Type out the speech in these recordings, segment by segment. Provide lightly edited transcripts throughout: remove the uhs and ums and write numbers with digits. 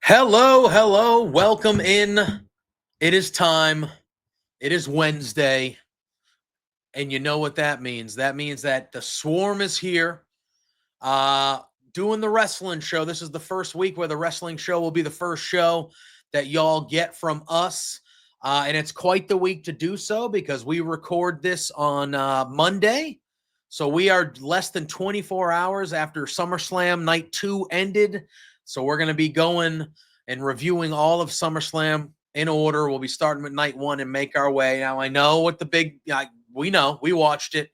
Hello, hello, welcome in. It is time. It is Wednesday. And you know what that means. That means that the swarm is here. Uh doing the wrestling show. This is the first week where the wrestling show will be the first show that y'all get from us. And it's quite the week to do so because we record this on Monday. So we are less than 24 hours after SummerSlam Night 2 ended. So we're going to be going and reviewing all of SummerSlam in order. We'll be starting with Night 1 and make our way. Now, I know what the big, we know, we watched it.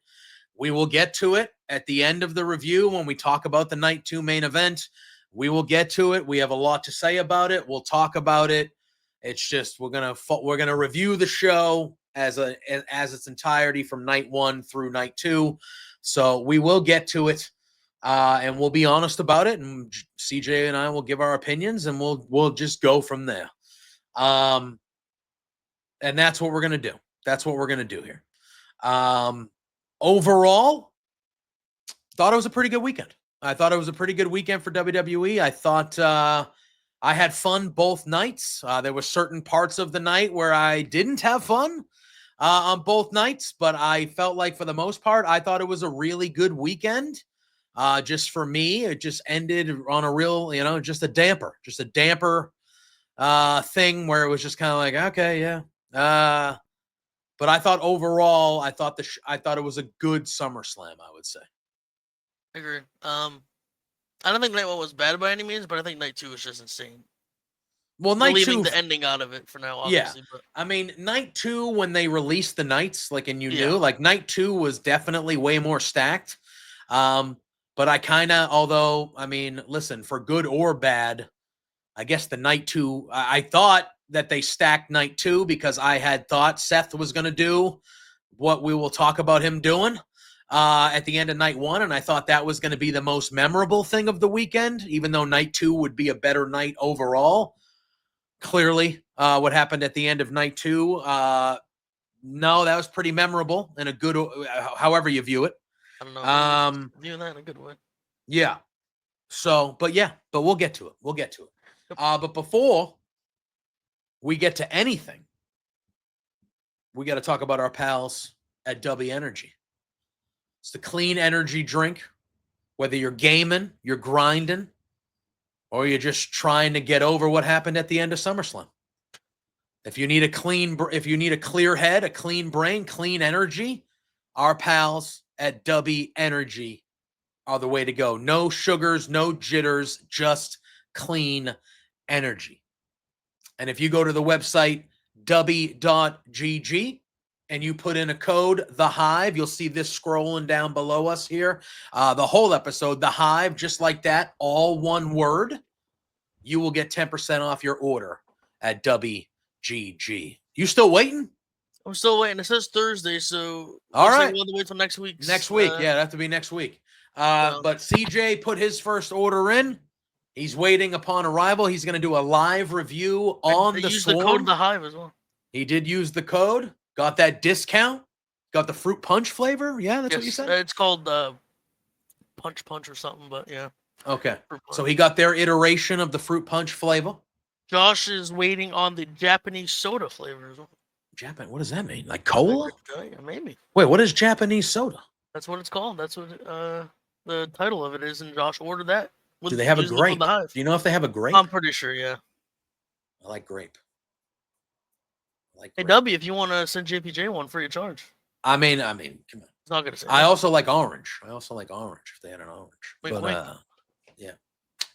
We will get to it at the end of the review when we talk about the Night 2 main event. We will get to it. We have a lot to say about it. We'll talk about it. It's just we're gonna review the show as its entirety from Night 1 through Night 2. So we will get to it, and we'll be honest about it. And CJ and I will give our opinions, and we'll just go from there. And that's what we're gonna do. That's what we're gonna do here. Overall, thought it was a pretty good weekend. I thought it was a pretty good weekend for WWE. I thought I had fun both nights. There were certain parts of the night where I didn't have fun on both nights, but I felt like for the most part, I thought it was a really good weekend. Just for me, it just ended on a real, just a damper thing where it was just kind of like, okay, yeah. But I thought overall, I thought it was a good SummerSlam, I would say. I agree. I don't think night 1 was bad by any means, but I think night 2 was just insane. Well, We're night leaving 2, the ending out of it for now, yeah. obviously. But I mean, night 2, when they released the nights, and you Yeah. knew, night 2 was definitely way more stacked. But I kind of, although, I mean, listen, for good or bad, I guess the night 2, I thought that they stacked night 2 because I had thought Seth was going to do what we will talk about him doing at the end of night 1, and I thought that was going to be the most memorable thing of the weekend, even though night 2 would be a better night overall. Clearly, what happened at the end of night 2, no, that was pretty memorable in a good, however you view it. I don't know. Viewing that in a good way. Yeah. So, but we'll get to it. Yep. But before we get to anything, we got to talk about our pals at W Energy. It's the clean energy drink. Whether you're gaming, you're grinding, or you're just trying to get over what happened at the end of SummerSlam. If you need a clear head, a clean brain, clean energy, our pals at W Energy are the way to go. No sugars, no jitters, just clean energy. And if you go to the website w.gg and you put in a code, The Hive, you'll see this scrolling down below us here. The whole episode, The Hive, just like that, all one word. You will get 10% off your order at WGG. You still waiting? I'm still waiting. It says Thursday, so all right. Like we'll have to wait till next week. Next week, yeah, it'll have to be next week. But CJ put his first order in. He's waiting upon arrival. He's going to do a live review on the use Swarm. The code The Hive as well. He did use the code. Got that discount. Got the fruit punch flavor. Yeah, that's what you said. It's called punch or something, but yeah. Okay. So he got their iteration of the fruit punch flavor. Josh is waiting on the Japanese soda flavor as well. Japan? What does that mean? Like cola? Maybe. Wait, what is Japanese soda? That's what it's called. That's what the title of it is, and Josh ordered that. Do they have a grape? Do you know if they have a grape? I'm pretty sure, yeah. I like grape. Hey, W, if you want to send JPJ one free of charge. I mean, come on. It's not gonna say. I also like orange. If they had an orange. Wait. Yeah.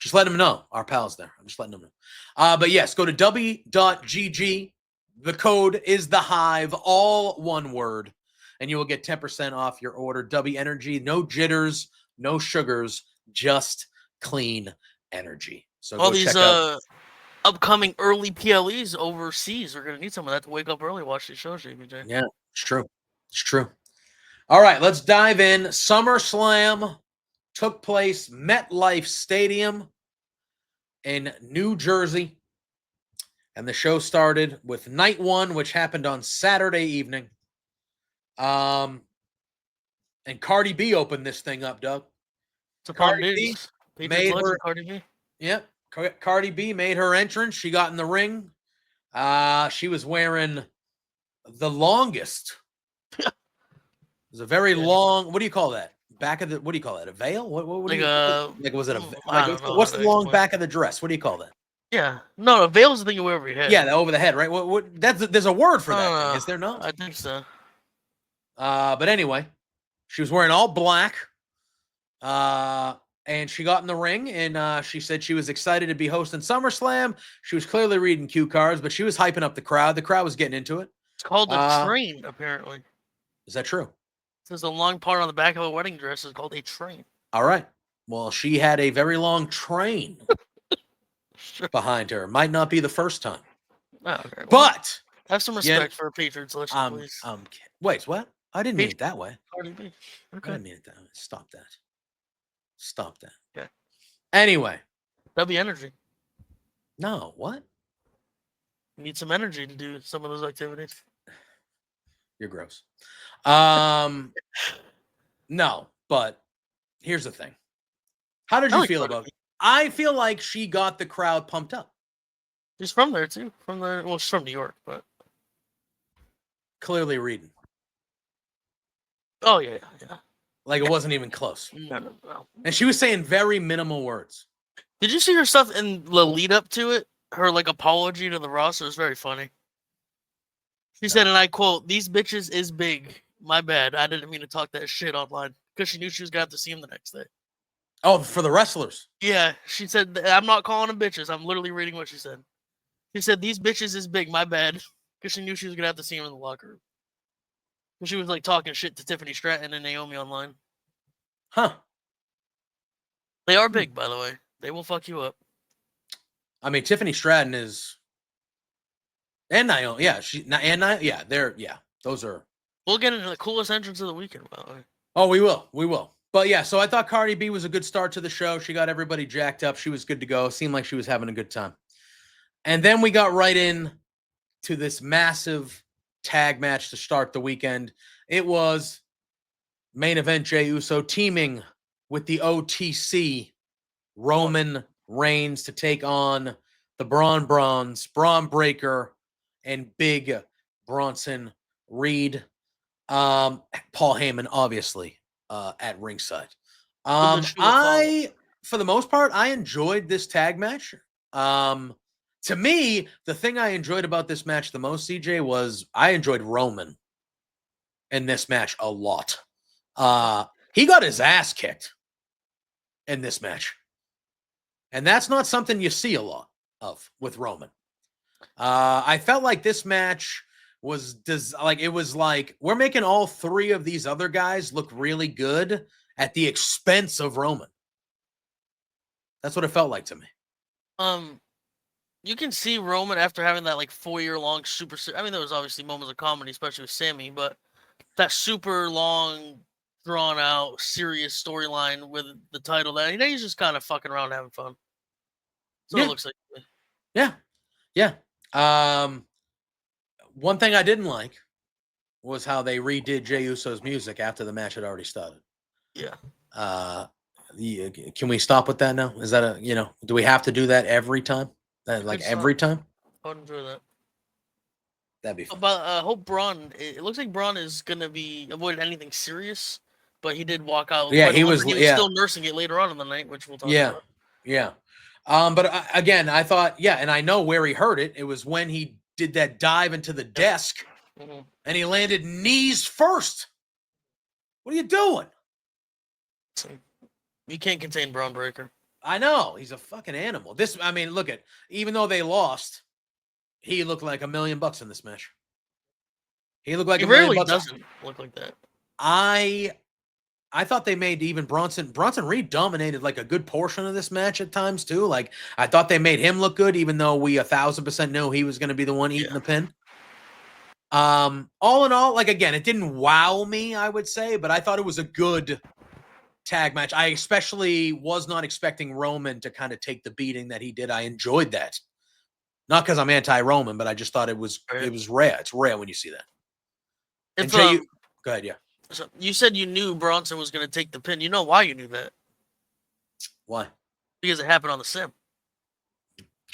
Just let them know. Our pals there. I'm just letting them know. But yes, go to w.gg. The code is The Hive, all one word, and you will get 10% off your order. W Energy, no jitters, no sugars, just clean energy. So all these upcoming early PLEs overseas are going to need some of that to wake up early, watch these shows, JPJ. Yeah, it's true. All right, let's dive in. SummerSlam took place MetLife Stadium in New Jersey. And the show started with night 1, which happened on Saturday evening. And Cardi B opened this thing up, Doug. Cardi B made her. Yeah, Cardi B made her entrance. She got in the ring. She was wearing the longest. It was a very long. What do you call that? Back of the. What do you call that? A veil? What do Like you like? Was it a I don't know what's how the to long explain. back of the dress? What do you call that? Yeah, no, a veil's the thing you wear over your head. Yeah, over the head, right? What? There's a word for that thing, is there not? I think so. But anyway, she was wearing all black. And she got in the ring and she said she was excited to be hosting SummerSlam. She was clearly reading cue cards, but she was hyping up the crowd. The crowd was getting into it. It's called a train, apparently. Is that true? It says the long part on the back of a wedding dress is called a train. All right. Well, she had a very long train behind her. Might not be the first time. Oh, okay. Well, but have some respect for Patriot Selection, please. Wait, what? I didn't mean it that way. Okay. I didn't mean it that way. Stop that. Stop that. Okay. Anyway. W energy. No, what? You need some energy to do some of those activities. You're gross. No, but here's the thing. How did you feel about it? I feel like she got the crowd pumped up. She's from there too. She's from New York, but clearly reading. Oh yeah. Like it wasn't even close. No. And she was saying very minimal words. Did you see her stuff in the lead up to it? Her like apology to the roster was very funny. She said, and I quote, "These bitches is big. My bad. I didn't mean to talk that shit online," because she knew she was gonna have to see him the next day. Oh, for the wrestlers. Yeah, she said, "I'm not calling them bitches. I'm literally reading what she said." She said, "These bitches is big. My bad," because she knew she was gonna have to see him in the locker room. And she was like talking shit to Tiffany Stratton and Naomi online. Huh. They are big, by the way. They will fuck you up. I mean, Tiffany Stratton is, and Naomi, those are. We'll get into the coolest entrance of the weekend, by the way. Oh, we will. But yeah, so I thought Cardi B was a good start to the show. She got everybody jacked up. She was good to go. Seemed like she was having a good time. And then we got right in to this massive tag match to start the weekend. It was main event Jey Uso teaming with the OTC Roman Reigns to take on the Braun Breaker, and Big Bronson Reed. Paul Heyman, obviously, at ringside. For the most part, I enjoyed this tag match. To me, the thing I enjoyed about this match the most, CJ, was I enjoyed Roman in this match a lot. He got his ass kicked in this match. And that's not something you see a lot of with Roman. I felt like this match was we're making all three of these other guys look really good at the expense of Roman. That's what it felt like to me. You can see Roman after having that like 4-year-long super. I mean, there was obviously moments of comedy, especially with Sammy, but that super long, drawn out, serious storyline with the title that he's just kind of fucking around having fun. So it looks like. Yeah. One thing I didn't like was how they redid Jey Uso's music after the match had already started. Yeah. Can we stop with that now? Is that do we have to do that every time? Every time? I would enjoy that. That'd be fun. But I hope Braun. It looks like Braun is gonna be avoiding anything serious, but he did walk out. Yeah, he was still nursing it later on in the night, which we'll talk about. Yeah. But again, I thought, and I know where he heard it. It was when he did that dive into the desk, and he landed knees first. What are you doing? You can't contain Braun Breaker. I know. He's a fucking animal. Look at, even though they lost, he looked like $1 million in this match. He looked like $1 million. He doesn't look like that. I thought they made even Bronson Reed dominated like a good portion of this match at times too. Like I thought they made him look good, even though we 1,000% knew he was going to be the one eating the pin. All in all, like again, it didn't wow me, I would say, but I thought it was a good tag match. I especially was not expecting Roman to kind of take the beating that he did. I enjoyed that. Not because I'm anti-Roman, but I just thought it was rare. It's rare when you see that. Go ahead, yeah. So you said you knew Bronson was going to take the pin. You know why you knew that? Why? Because it happened on the sim.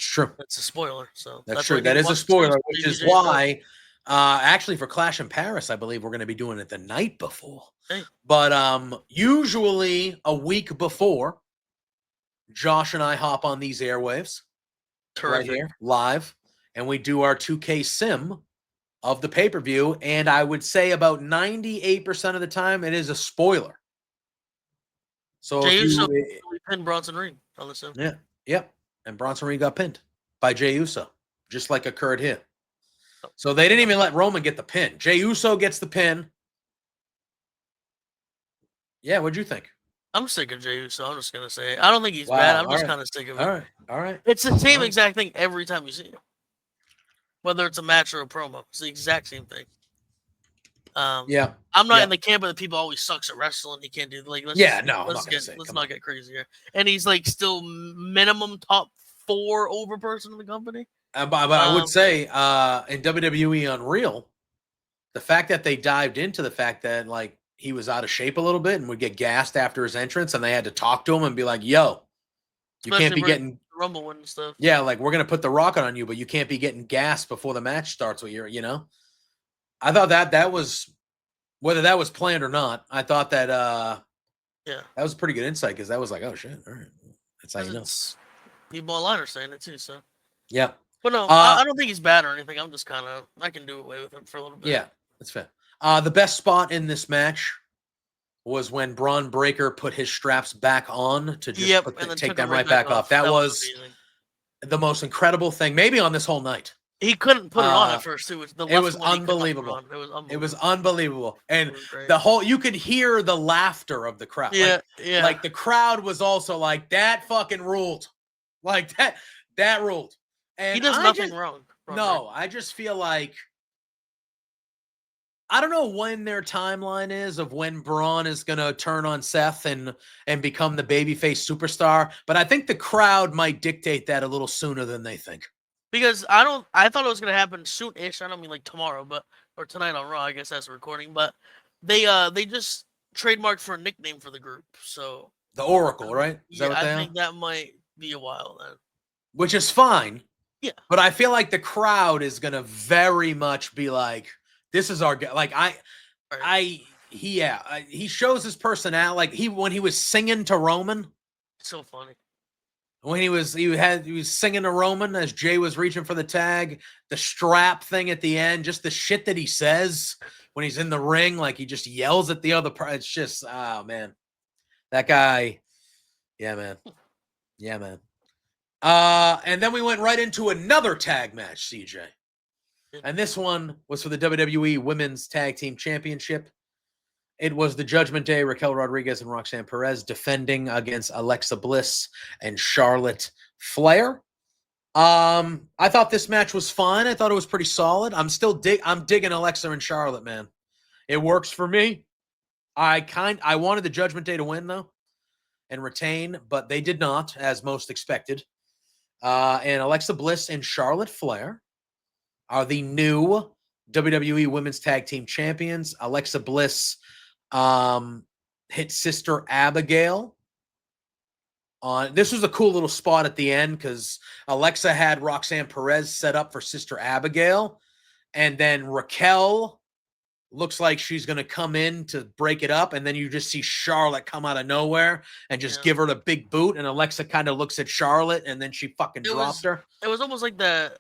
True. That's a spoiler. So That's that's true. why That you is a watch the stream, spoiler, so which you is usually know. why, actually, for Clash in Paris, I believe we're going to be doing it the night before. Hey. But usually a week before, Josh and I hop on these airwaves right Terrific. here live, and we do our 2K sim of the pay-per-view. And I would say about 98% of the time, it is a spoiler. So Jey if Uso you, pinned Bronson Reed on the sim. yeah, yep, and Bronson Reed got pinned by Jey Uso, just like occurred here. So they didn't even let Roman get the pin. Jey Uso gets the pin. Yeah, what'd you think? I'm sick of Jey Uso. I'm just gonna say it. I don't think he's bad. Wow. I'm just kind of sick of it. All right. It's the same All right. exact thing every time you see him, whether it's a match or a promo. It's the exact same thing. Yeah. I'm not Yeah. in the camp of the people always sucks at wrestling. He can't do like. Yeah, no, I'm not gonna get say. let's Come not on. get crazy here. And he's like still minimum top 4 over person in the company. But I would say in WWE Unreal, the fact that they dived into the fact that like he was out of shape a little bit and would get gassed after his entrance, and they had to talk to him and be like, "Yo, you can't be getting Rumble win and stuff." Yeah, like we're gonna put the rocket on you, but you can't be getting gassed before the match starts with you know. I thought that was, whether that was planned or not, I thought that Yeah, that was a pretty good insight, because that was like, oh shit, all right, that's how you know. People online are saying it too. So Yeah, but no, I don't think he's bad or anything. I'm just kind of I can do away with him for a little bit. Yeah, that's fair. The best spot in this match was when Braun Breaker put his straps back on to just take them right back off. That was the most incredible thing, maybe on this whole night. He couldn't put it on at first too. It was unbelievable. It was unbelievable, and the whole, you could hear the laughter of the crowd. Yeah, like the crowd was also like, that fucking ruled, like that ruled. And he does nothing wrong. No, I just feel like, I don't know when their timeline is of when Braun is going to turn on Seth and become the babyface superstar, but I think the crowd might dictate that a little sooner than they think. Because I thought it was going to happen soon-ish. I don't mean like tomorrow, or tonight on Raw. I guess that's a recording, but they just trademarked for a nickname for the group. So the Oracle, right? Is that what they I think that might be a while then. Which is fine. Yeah. But I feel like the crowd is going to very much be like, this is our guy. Like he shows his personality. Like when he was singing to Roman. So funny. When he was singing to Roman as Jay was reaching for the tag, the strap thing at the end, just the shit that he says when he's in the ring, like he just yells at the other part. It's just, oh man, that guy. Yeah, man. Yeah, man. And then we went right into another tag match, CJ. And this one was for the WWE Women's Tag Team Championship. It was the Judgment Day, Raquel Rodriguez and Roxanne Perez defending against Alexa Bliss and Charlotte Flair. I thought this match was fine. I thought it was pretty solid. I'm digging Alexa and Charlotte, man. It works for me. I wanted the Judgment Day to win though and retain, but they did not, as most expected. And Alexa Bliss and Charlotte Flair are the new WWE Women's Tag Team Champions. Alexa Bliss hit Sister Abigail on. This was a cool little spot at the end because Alexa had Roxanne Perez set up for Sister Abigail, and then Raquel looks like she's going to come in to break it up, and then you just see Charlotte come out of nowhere and just give her the big boot, and Alexa kind of looks at Charlotte, and then she fucking dropped her. It was almost like the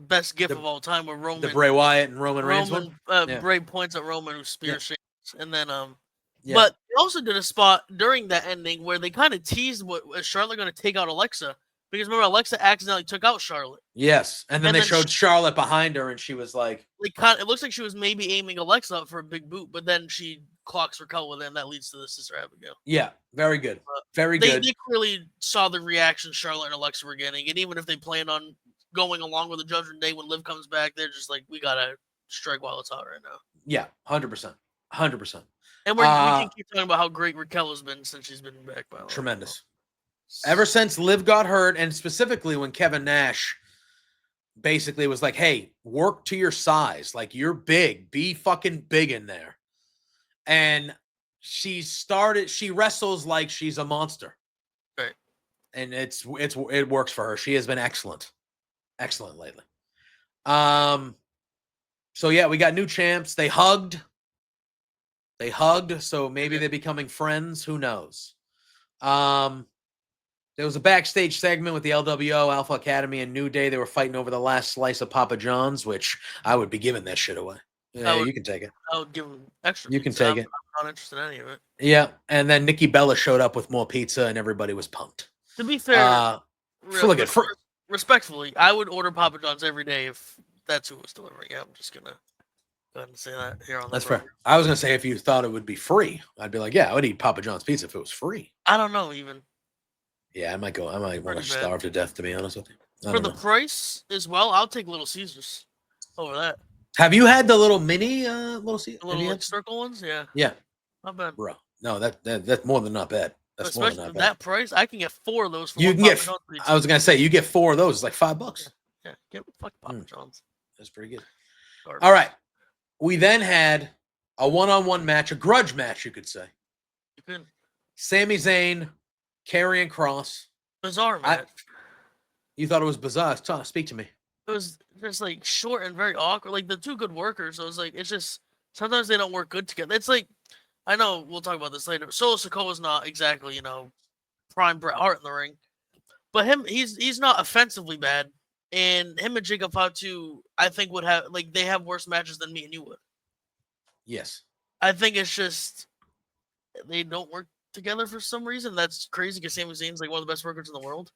best gif of all time, where Roman, the Bray Wyatt and Roman Reigns one. Bray points at Roman, who spears Sheamus, and then but they also did a spot during that ending where they kind of teased what Charlotte going to take out Alexa, because remember Alexa accidentally took out Charlotte. Yes, and then they showed Charlotte behind her, and she was like, it looks like she was maybe aiming Alexa up for a big boot, but then she clocks Raquel with it, and that leads to the Sister Abigail. Yeah, very good. Very good. They clearly saw the reaction Charlotte and Alexa were getting, and even if they plan on going along with the Judgment Day when Liv comes back, they're just like, we gotta strike while it's hot right now. Yeah, 100%. 100%. And we can keep talking about how great Raquel has been since she's been back. By tremendous. Ever since Liv got hurt, and specifically when Kevin Nash basically was like, hey, work to your size. Like, you're big. Be fucking big in there. And she wrestles like she's a monster. Right. and it works for her. She has been excellent lately. So yeah, we got new champs. They hugged, so maybe they're becoming friends. Who knows? There was a backstage segment with the LWO, Alpha Academy, and New Day. They were fighting over the last slice of Papa John's, which I would be giving that shit away. Yeah, you can take it. I would give them extra. You can take it. I'm not interested in any of it. Yeah, and then Nikki Bella showed up with more pizza, and everybody was pumped. To be fair, respectfully, I would order Papa John's every day if that's who was delivering. Yeah, I'm just gonna go ahead and say that here on. That's fair. I was gonna say if you thought it would be free, I'd be like, yeah, I would eat Papa John's pizza if it was free. I don't know even. Yeah, I might want to starve to death, to be honest with you. For the price as well, I'll take Little Caesars over that. Have you had the little mini Little Caesars? The little circle ones? Yeah. Yeah. Not bad. Bro. No, that's more than not bad. That's especially more than not bad. That price, I can get 4 of those for you can get I was gonna say you get 4 of those, it's like $5. Yeah, get fuck Papa John's. That's pretty good. Garbage. All right. We then had a one-on-one match, a grudge match, you could say. You could. Sami Zayn, Karrion Kross. Bizarre match. You thought it was bizarre. Speak to me. It was just like short and very awkward. Like the two good workers. So it was like it's just sometimes they don't work good together. It's like I know we'll talk about this later. Solo Sikoa's not exactly, prime Bret Hart in the ring. But he's not offensively bad. And him and Jacob Fatu, I think would have they have worse matches than me and you would. Yes. I think it's just they don't work together for some reason. That's crazy because Sami Zayn's like one of the best workers in the world.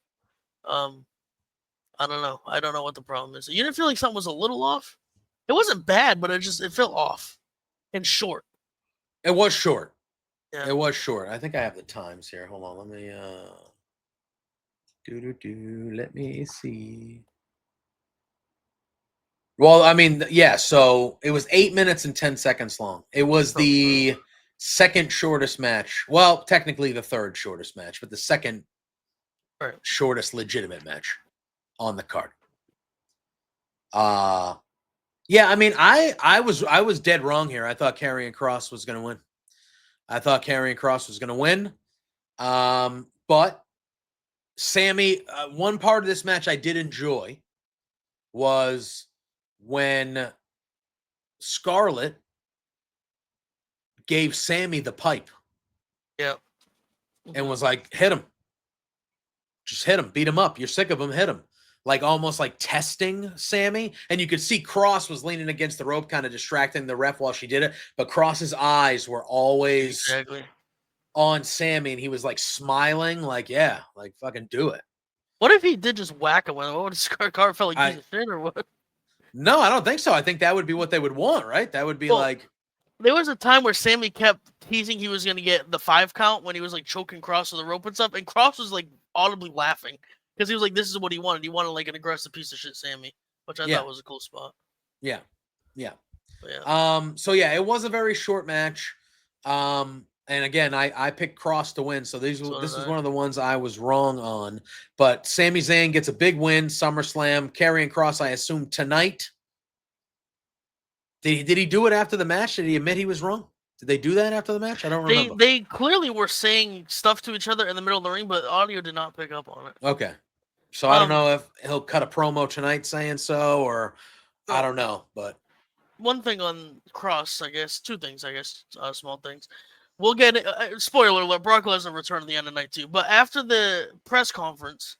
I don't know. I don't know what the problem is. You didn't feel like something was a little off? It wasn't bad, but it felt off and short. It was short. Yeah. It was short. I think I have the times here. Hold on. Let me let me see. Well, I mean, yeah, so it was 8 minutes and 10 seconds long. It was the second shortest match. Well, technically the third shortest match, but the second shortest legitimate match on the card. Yeah, I mean, I was dead wrong here. I thought Karrion Kross was going to win. But Sammy, one part of this match I did enjoy was when Scarlett gave Sammy the pipe. Yeah. And was like, hit him. Just hit him. Beat him up. You're sick of him. Hit him. Like almost like testing Sammy. And you could see Kross was leaning against the rope, kind of distracting the ref while she did it. But Kross's eyes were always on Sammy. And he was like smiling, like, yeah, like fucking do it. What if he did just whack him? What would Scar felt like he's a shit or what? No, I don't think so. I think that would be what they would want, right? That would be like. There was a time where Sammy kept teasing he was going to get the 5 count when he was like choking Kross with the rope and stuff. And Kross was like audibly laughing because he was like, this is what he wanted. He wanted like an aggressive piece of shit Sammy, which I thought was a cool spot. Yeah. Yeah. So yeah, it was a very short match. And again, I picked Kross to win. So this is one of the ones I was wrong on. But Sami Zayn gets a big win, SummerSlam. Karrion Kross, I assume, tonight. Did he do it after the match? Did he admit he was wrong? Did they do that after the match? I don't remember. They clearly were saying stuff to each other in the middle of the ring, but audio did not pick up on it. Okay. So I don't know if he'll cut a promo tonight saying so, or I don't know. But one thing on Kross, I guess, 2 things, I guess, small things. We'll get it. Spoiler alert: Brock Lesnar returned at the end of night 2. But after the press conference,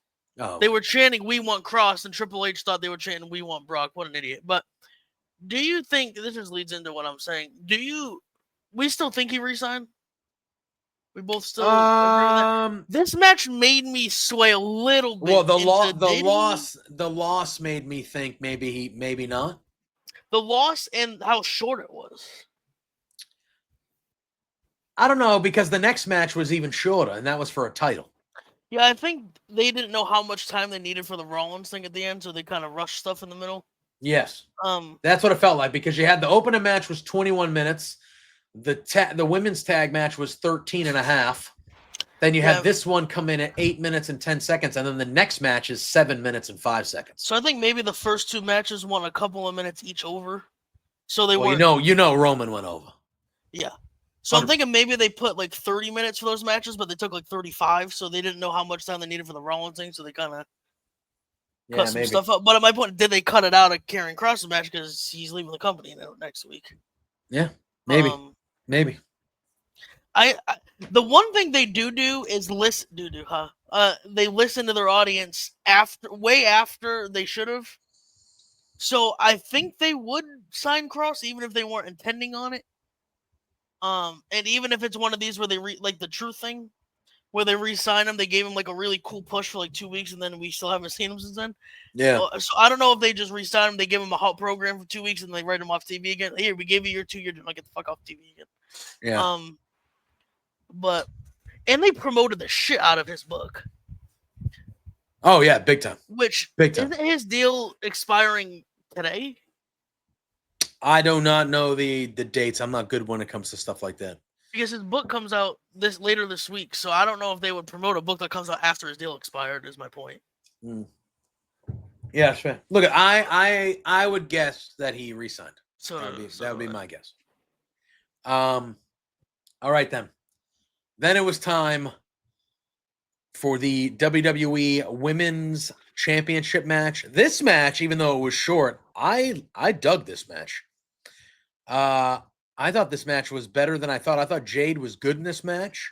they were chanting "We want Kross," and Triple H thought they were chanting "We want Brock." What an idiot! But do you think this just leads into what I'm saying? We still think he resigned? We both still agree with that? This match made me sway a little bit. Well, the loss made me think maybe not. The loss and how short it was. I don't know, because the next match was even shorter, and that was for a title. Yeah, I think they didn't know how much time they needed for the Rollins thing at the end, so they kind of rushed stuff in the middle. Yes. That's what it felt like, because you had the opening match was 21 minutes. The women's tag match was 13 and a half. Then you had this one come in at 8 minutes and 10 seconds, and then the next match is 7 minutes and 5 seconds. So I think maybe the first 2 matches went a couple of minutes each over. So they were. You know, Roman went over. Yeah. So I'm thinking maybe they put like 30 minutes for those matches, but they took like 35, so they didn't know how much time they needed for the Rollins thing, so they kind of cut some stuff up. But at my point, did they cut it out of Karrion Kross's match because he's leaving the company next week? Yeah, maybe. Maybe. The one thing they do is listen. They listen to their audience way after they should have. So I think they would sign Cross even if they weren't intending on it. And even if it's one of these where they like the Truth thing, where they re-sign him, they gave him like a really cool push for like 2 weeks, and then we still haven't seen him since then. Yeah. So I don't know if they just re-sign him, they give him a hot program for 2 weeks, and they write him off TV again. Here, we gave you your 2 year, like get the fuck off TV again. Yeah. And they promoted the shit out of his book. Oh yeah, big time. Isn't his deal expiring today? I do not know the dates. I'm not good when it comes to stuff like that. Because his book comes out later this week, so I don't know if they would promote a book that comes out after his deal expired. Is my point. Yeah, sure. Look, I would guess that he re-signed. So that would be my guess. All right then. Then it was time for the WWE Women's Championship match. This match, even though it was short, I dug this match. I thought this match was better than I thought. I thought Jade was good in this match.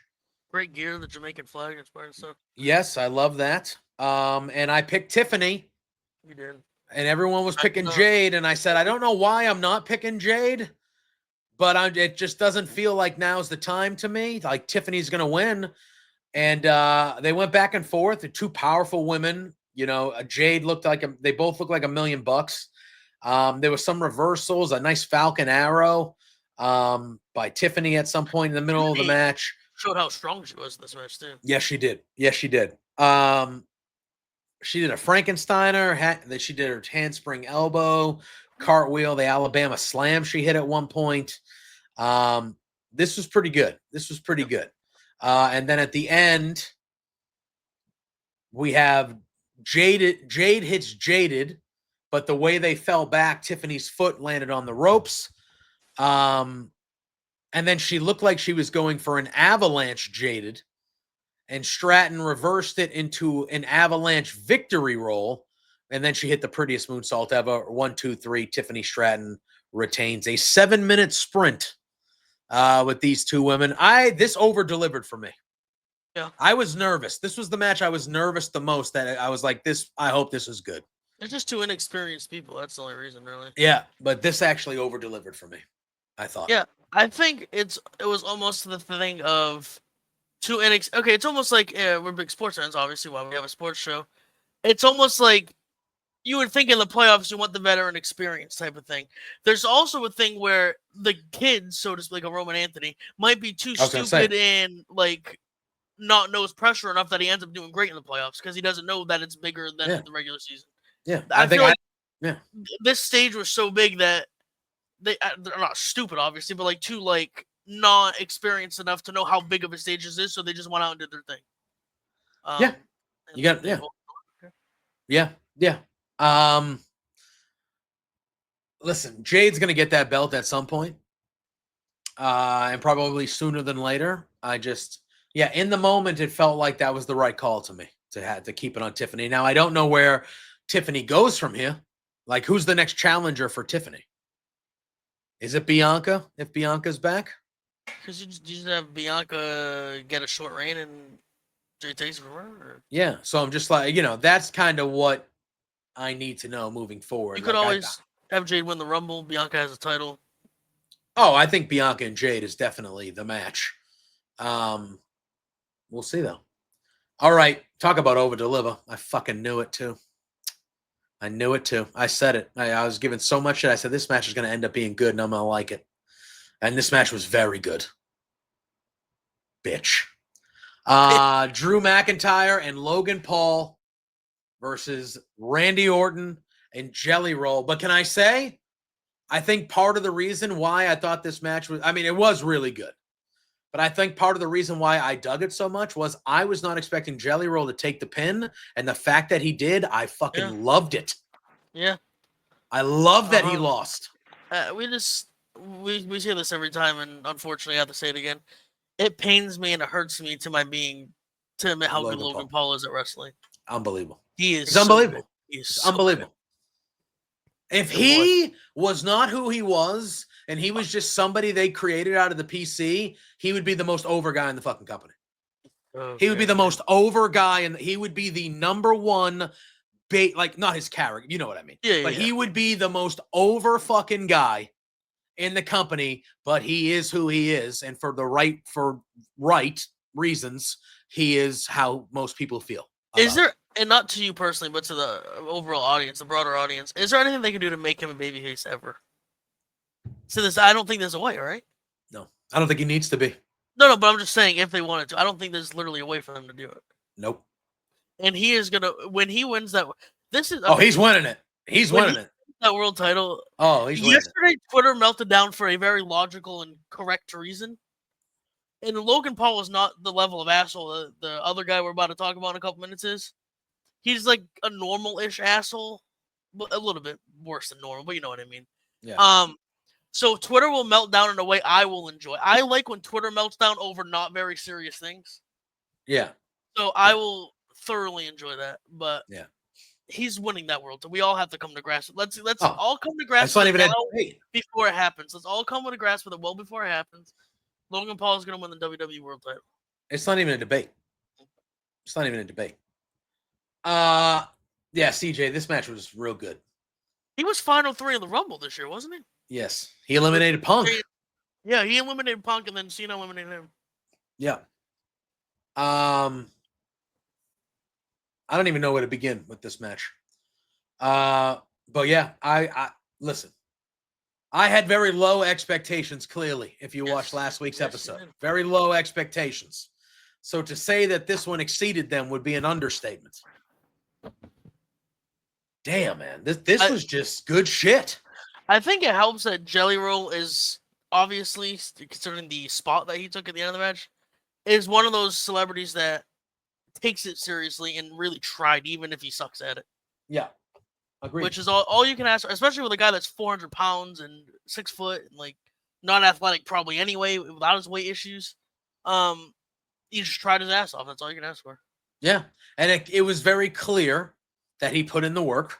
Great gear, the Jamaican flag inspired stuff. Yes, I love that. And I picked Tiffany. You did. And everyone was picking Jade, and I said, I don't know why I'm not picking Jade, but it just doesn't feel like now's the time to me. Like Tiffany's going to win. And they went back and forth. They're two powerful women. You know, Jade looked like they both looked like $1 million. There was some reversals, a nice Falcon Arrow by Tiffany at some point in the middle of the match. Showed how strong she was in this match too. Yes, she did. She did a Frankensteiner. She did her handspring elbow, cartwheel, the Alabama slam she hit at one point. This was pretty good. And then at the end, we have Jade hits Jaded, but the way they fell back, Tiffany's foot landed on the ropes. And then she looked like she was going for an avalanche Jaded, and Stratton reversed it into an avalanche victory roll. And then she hit the prettiest moonsault ever. 1, 2, 3. Tiffany Stratton retains a 7-minute sprint with these two women. This over-delivered for me. Yeah. I was nervous. This was the match I was nervous the most. That I was like, I hope this is good. They're just two inexperienced people. That's the only reason, really. Yeah, but this actually over-delivered for me, I thought. Yeah, I think it was almost the thing of okay, it's almost like we're big sports fans, obviously, while we have a sports show. It's almost like you would think in the playoffs you want the veteran experience type of thing. There's also a thing where the kids, so to speak, like a Roman Anthony, might be too stupid and like not knows pressure enough that he ends up doing great in the playoffs because he doesn't know that it's bigger than the regular season. Yeah, I feel like this stage was so big that they're not stupid, obviously, but like too like not experienced enough to know how big of a stage this is, so they just went out and did their thing. You got yeah. Listen, Jade's gonna get that belt at some point, and probably sooner than later. In the moment, it felt like that was the right call to me to keep it on Tiffany. Now I don't know where Tiffany goes from here. Like, who's the next challenger for Tiffany? Is it Bianca? If Bianca's back, because you just have Bianca get a short reign and Jade takes it from her. Or? Yeah, so I'm just like, that's kind of what I need to know moving forward. You could always have Jade win the Rumble. Bianca has a title. Oh, I think Bianca and Jade is definitely the match. We'll see though. All right, talk about over deliver. I fucking knew it too. I said it. I was giving so much shit. I said this match is going to end up being good, and I'm going to like it. And this match was very good. Bitch. Drew McIntyre and Logan Paul versus Randy Orton and Jelly Roll. But can I say, I think part of the reason why I thought this match was, it was really good. But I think part of the reason why I dug it so much was I was not expecting Jelly Roll to take the pin. And the fact that he did, I fucking loved it. Yeah. I love that he lost. we say this every time, and unfortunately, I have to say it again. It pains me and it hurts me to my being to admit how good Logan Paul is at wrestling. Unbelievable. He is It's unbelievable. Good. He is It's so unbelievable. Good. If he was not who he was, and he was just somebody they created out of the PC, he would be the most over guy in the fucking company. He would be the most over guy, and he would be the number one like not his character, you know what I mean? Yeah, but he would be the most over fucking guy in the company, but he is who he is, and for right reasons, he is how most people feel. Is there, and not to you personally, but to the overall audience, the broader audience, is there anything they can do to make him a babyface ever? So this, I don't think there's a way, right? No, I don't think he needs to be. No, but I'm just saying if they wanted to, I don't think there's literally a way for them to do it. Nope. And he is gonna when he wins that. This is okay, oh, he's winning it. He's winning it. That world title. Oh, he's winning yesterday. Twitter melted down for a very logical and correct reason. And Logan Paul was not the level of asshole the other guy we're about to talk about in a couple minutes is. He's like a normal-ish asshole, but a little bit worse than normal, but you know what I mean. Yeah. So Twitter will melt down in a way I will enjoy. I like when Twitter melts down over not very serious things. Yeah. So I will thoroughly enjoy that. But yeah, he's winning that world. So we all have to come to grasp. Let's all come to grasp. That's not even before it happens. Let's all come with a grasp with it well before it happens. Logan Paul is going to win the WWE World Title. It's not even a debate. It's not even a debate. Yeah, CJ, this match was real good. He was Final 3 in the Rumble this year, wasn't he? Yes. He eliminated Punk. Yeah, he eliminated Punk, and then Cena eliminated him. Yeah. I don't even know where to begin with this match. But yeah, I listen. I had very low expectations, clearly, if you watched last week's episode. Very low expectations. So to say that this one exceeded them would be an understatement. Damn, man. This was just good shit. I think it helps that Jelly Roll is obviously, considering the spot that he took at the end of the match, is one of those celebrities that takes it seriously and really tried, even if he sucks at it. Yeah. Agreed. Which is all you can ask, especially with a guy that's 400 pounds and 6 foot and like not athletic probably anyway without his weight issues. He just tried his ass off. That's all you can ask for. Yeah, and it was very clear that he put in the work.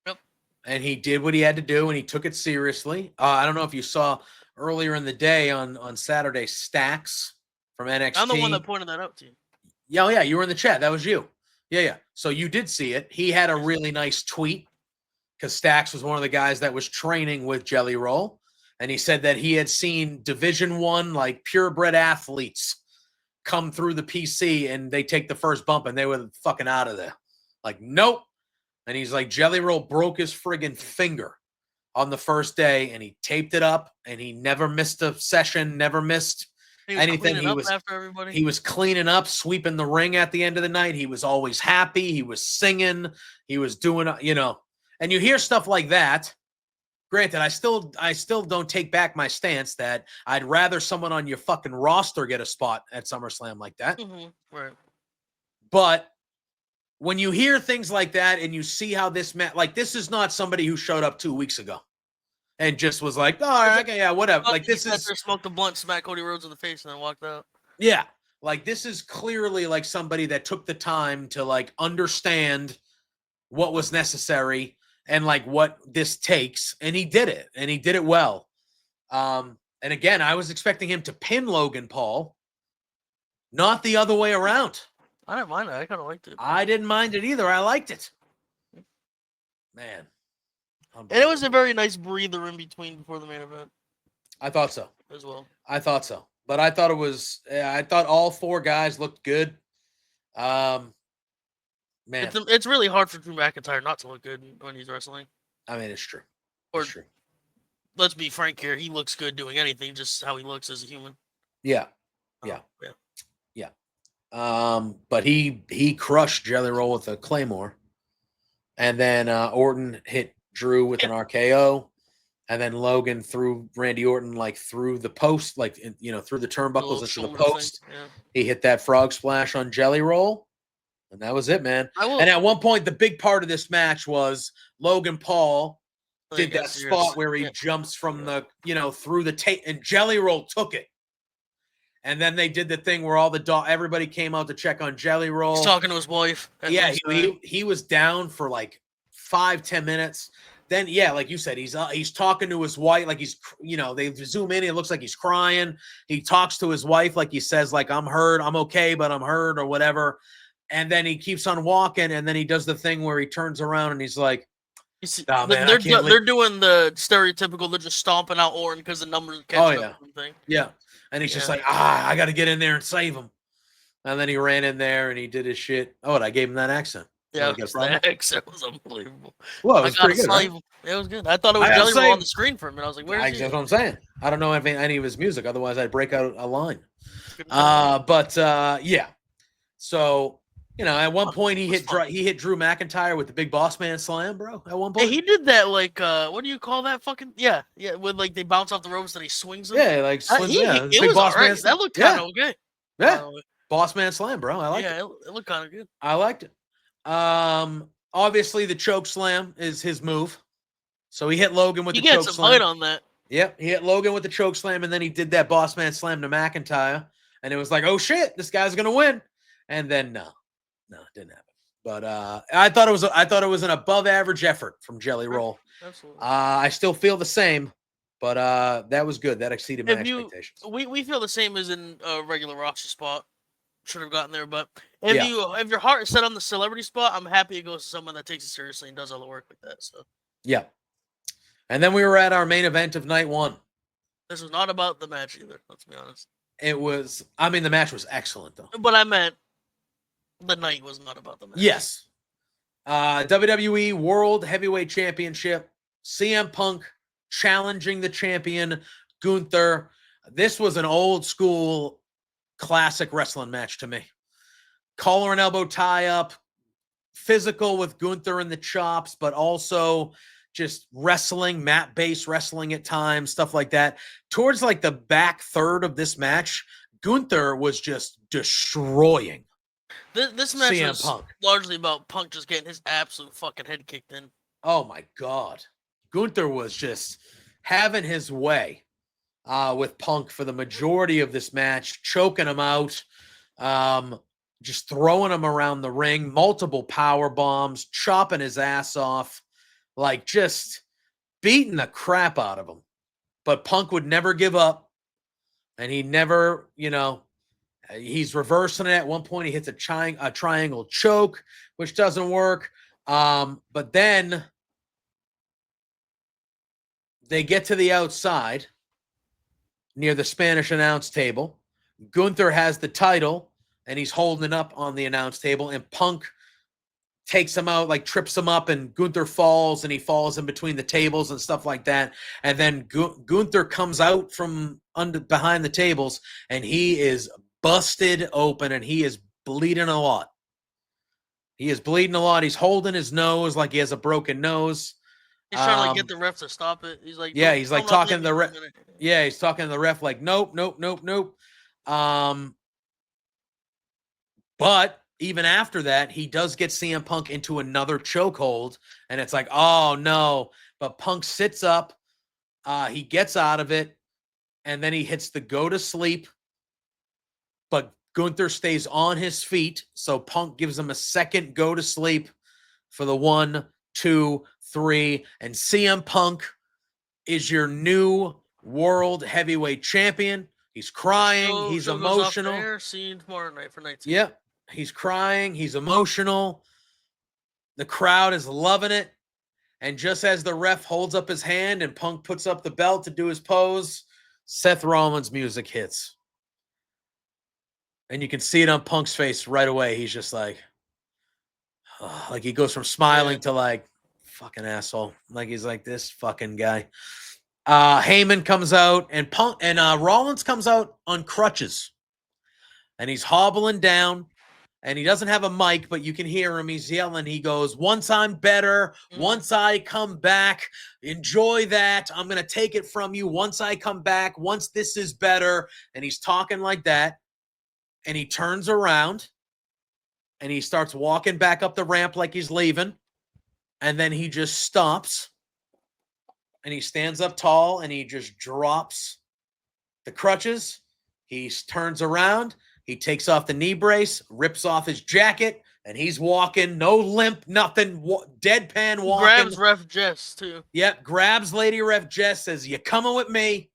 Yep. And he did what he had to do, and he took it seriously. I don't know if you saw earlier in the day on Saturday, Stacks from NXT. I'm the one that pointed that out to you. Yeah, you were in the chat. That was you. Yeah. So you did see it. He had a really nice tweet because Stacks was one of the guys that was training with Jelly Roll, and he said that he had seen Division I, like purebred athletes come through the PC and they take the first bump and they were fucking out of there. Like, nope. And he's like, Jelly Roll broke his friggin' finger on the first day and he taped it up and he never missed a session, never missed anything. He was cleaning up, sweeping the ring at the end of the night. He was always happy. He was singing. He was doing, and you hear stuff like that. Granted, I still don't take back my stance that I'd rather someone on your fucking roster get a spot at SummerSlam like that. Mm-hmm. Right. But when you hear things like that and you see how this this is not somebody who showed up 2 weeks ago and just was like, oh, okay, yeah, whatever. Like this is smoked a blunt, smacked Cody Rhodes in the face, and then walked out. Yeah, like this is clearly like somebody that took the time to like understand what was necessary and like what this takes, and he did it, and he did it well. And again, I was expecting him to pin Logan Paul, not the other way around. I didn't mind it. I kind of liked it. I didn't mind it either. I liked it. Man. And it was a very nice breather in between before the main event. I thought so. As well. I thought so. But I thought all four guys looked good. Man, it's really hard for Drew McIntyre not to look good when he's wrestling. I mean, it's true. It's true. Let's be frank here. He looks good doing anything, just how he looks as a human. Yeah. But he crushed Jelly Roll with a Claymore. And then Orton hit Drew with an RKO. And then Logan threw Randy Orton through the post, through the turnbuckles into the post. Yeah. He hit that frog splash on Jelly Roll. And that was it, man. And at one point, the big part of this match was Logan Paul did that spot where he jumps from the, through the tape, and Jelly Roll took it. And then they did the thing where everybody came out to check on Jelly Roll. He's talking to his wife. Yeah, he was down for like 5-10 minutes. Then, yeah, like you said, he's talking to his wife, like he's, they zoom in, it looks like he's crying. He talks to his wife, like he says, like, I'm hurt, I'm okay, but I'm hurt, or whatever. And then he keeps on walking, and then he does the thing where he turns around and he's like, oh, man, they're doing the stereotypical, they're just stomping out Orton because the numbers are catching up. Yeah. And he's just like, I got to get in there and save him. And then he ran in there and he did his shit. Oh, and I gave him that accent. Yeah, that accent was unbelievable. Well, it was pretty good, right? It was good. I thought it was Jelly Roll on the screen for him, and I was like, where is he? That's what I'm saying. I don't know any of his music. Otherwise, I'd break out a line. Yeah. So, at one point, he hit Drew McIntyre with the Big Boss Man Slam, bro, at one point. Yeah, he did that, like, what do you call that fucking... Yeah, when, like, they bounce off the ropes and he swings them. Yeah, like, it was Boss Man. That looked kind of okay. Yeah, Boss Man Slam, bro. I like it. Yeah, it looked kind of good. I liked it. Obviously, the choke slam is his move. So he hit Logan with the choke slam. He gets a fight on that. Yep, he hit Logan with the choke slam, and then he did that Boss Man Slam to McIntyre. And it was like, oh, shit, this guy's going to win. And then, no, it didn't happen. But I thought it was an above average effort from Jelly Roll. Absolutely. I still feel the same, but that was good. That exceeded my expectations. We feel the same as in a regular roster spot. Should have gotten there, but if your heart is set on the celebrity spot, I'm happy it goes to someone that takes it seriously and does all the work like that. So yeah. And then we were at our main event of night one. This was not about the match either. Let's be honest. It was. I mean, the match was excellent though. But I meant the night was not about the match. Yes. WWE World Heavyweight Championship. CM Punk challenging the champion Gunther. This was an old school classic wrestling match to me. Collar and elbow tie up, physical with Gunther in the chops, but also just wrestling, mat-based wrestling at times, stuff like that. Towards like the back third of this match, Gunther was just destroying this match CM was Punk. Largely about Punk just getting his absolute fucking head kicked in. Oh my God. Gunther was just having his way with Punk for the majority of this match, choking him out, just throwing him around the ring, multiple power bombs, chopping his ass off, like just beating the crap out of him. But Punk would never give up, and he never, he's reversing it. At one point, he hits a triangle choke, which doesn't work. But then they get to the outside near the Spanish announce table. Gunther has the title, and he's holding it up on the announce table, and Punk takes him out, like trips him up, and Gunther falls, and he falls in between the tables and stuff like that. And then Gunther comes out from behind the tables, and he is busted open, and he is bleeding a lot. He's holding his nose like he has a broken nose. He's trying to get the ref to stop it. He's like, he's like talking to the ref. Yeah, he's talking to the ref like, nope. But even after that, he does get CM Punk into another chokehold, and it's like, oh no. But Punk sits up, he gets out of it, and then he hits the go to sleep. But Gunther stays on his feet, so Punk gives him a second go to sleep for the 1, 2, 3, and CM Punk is your new World Heavyweight Champion. He's crying. He's emotional. See you tomorrow night for night 2. Yep. He's crying. He's emotional. The crowd is loving it. And just as the ref holds up his hand and Punk puts up the belt to do his pose, Seth Rollins' music hits. And you can see it on Punk's face right away. He's just like he goes from smiling to like, fucking asshole. Like he's like, this fucking guy. Heyman comes out, and Punk and Rollins comes out on crutches, and he's hobbling down, and he doesn't have a mic, but you can hear him. He's yelling. He goes, once I'm better, once I come back, enjoy that. I'm going to take it from you once I come back, once this is better. And he's talking like that, and he turns around, and he starts walking back up the ramp like he's leaving, and then he just stops. and he stands up tall, and he just drops the crutches. He turns around. He takes off the knee brace, rips off his jacket, and he's walking, no limp, nothing, deadpan walking. Grabs Ref Jess, too. Yep, grabs Lady Ref Jess, says, "You coming with me?"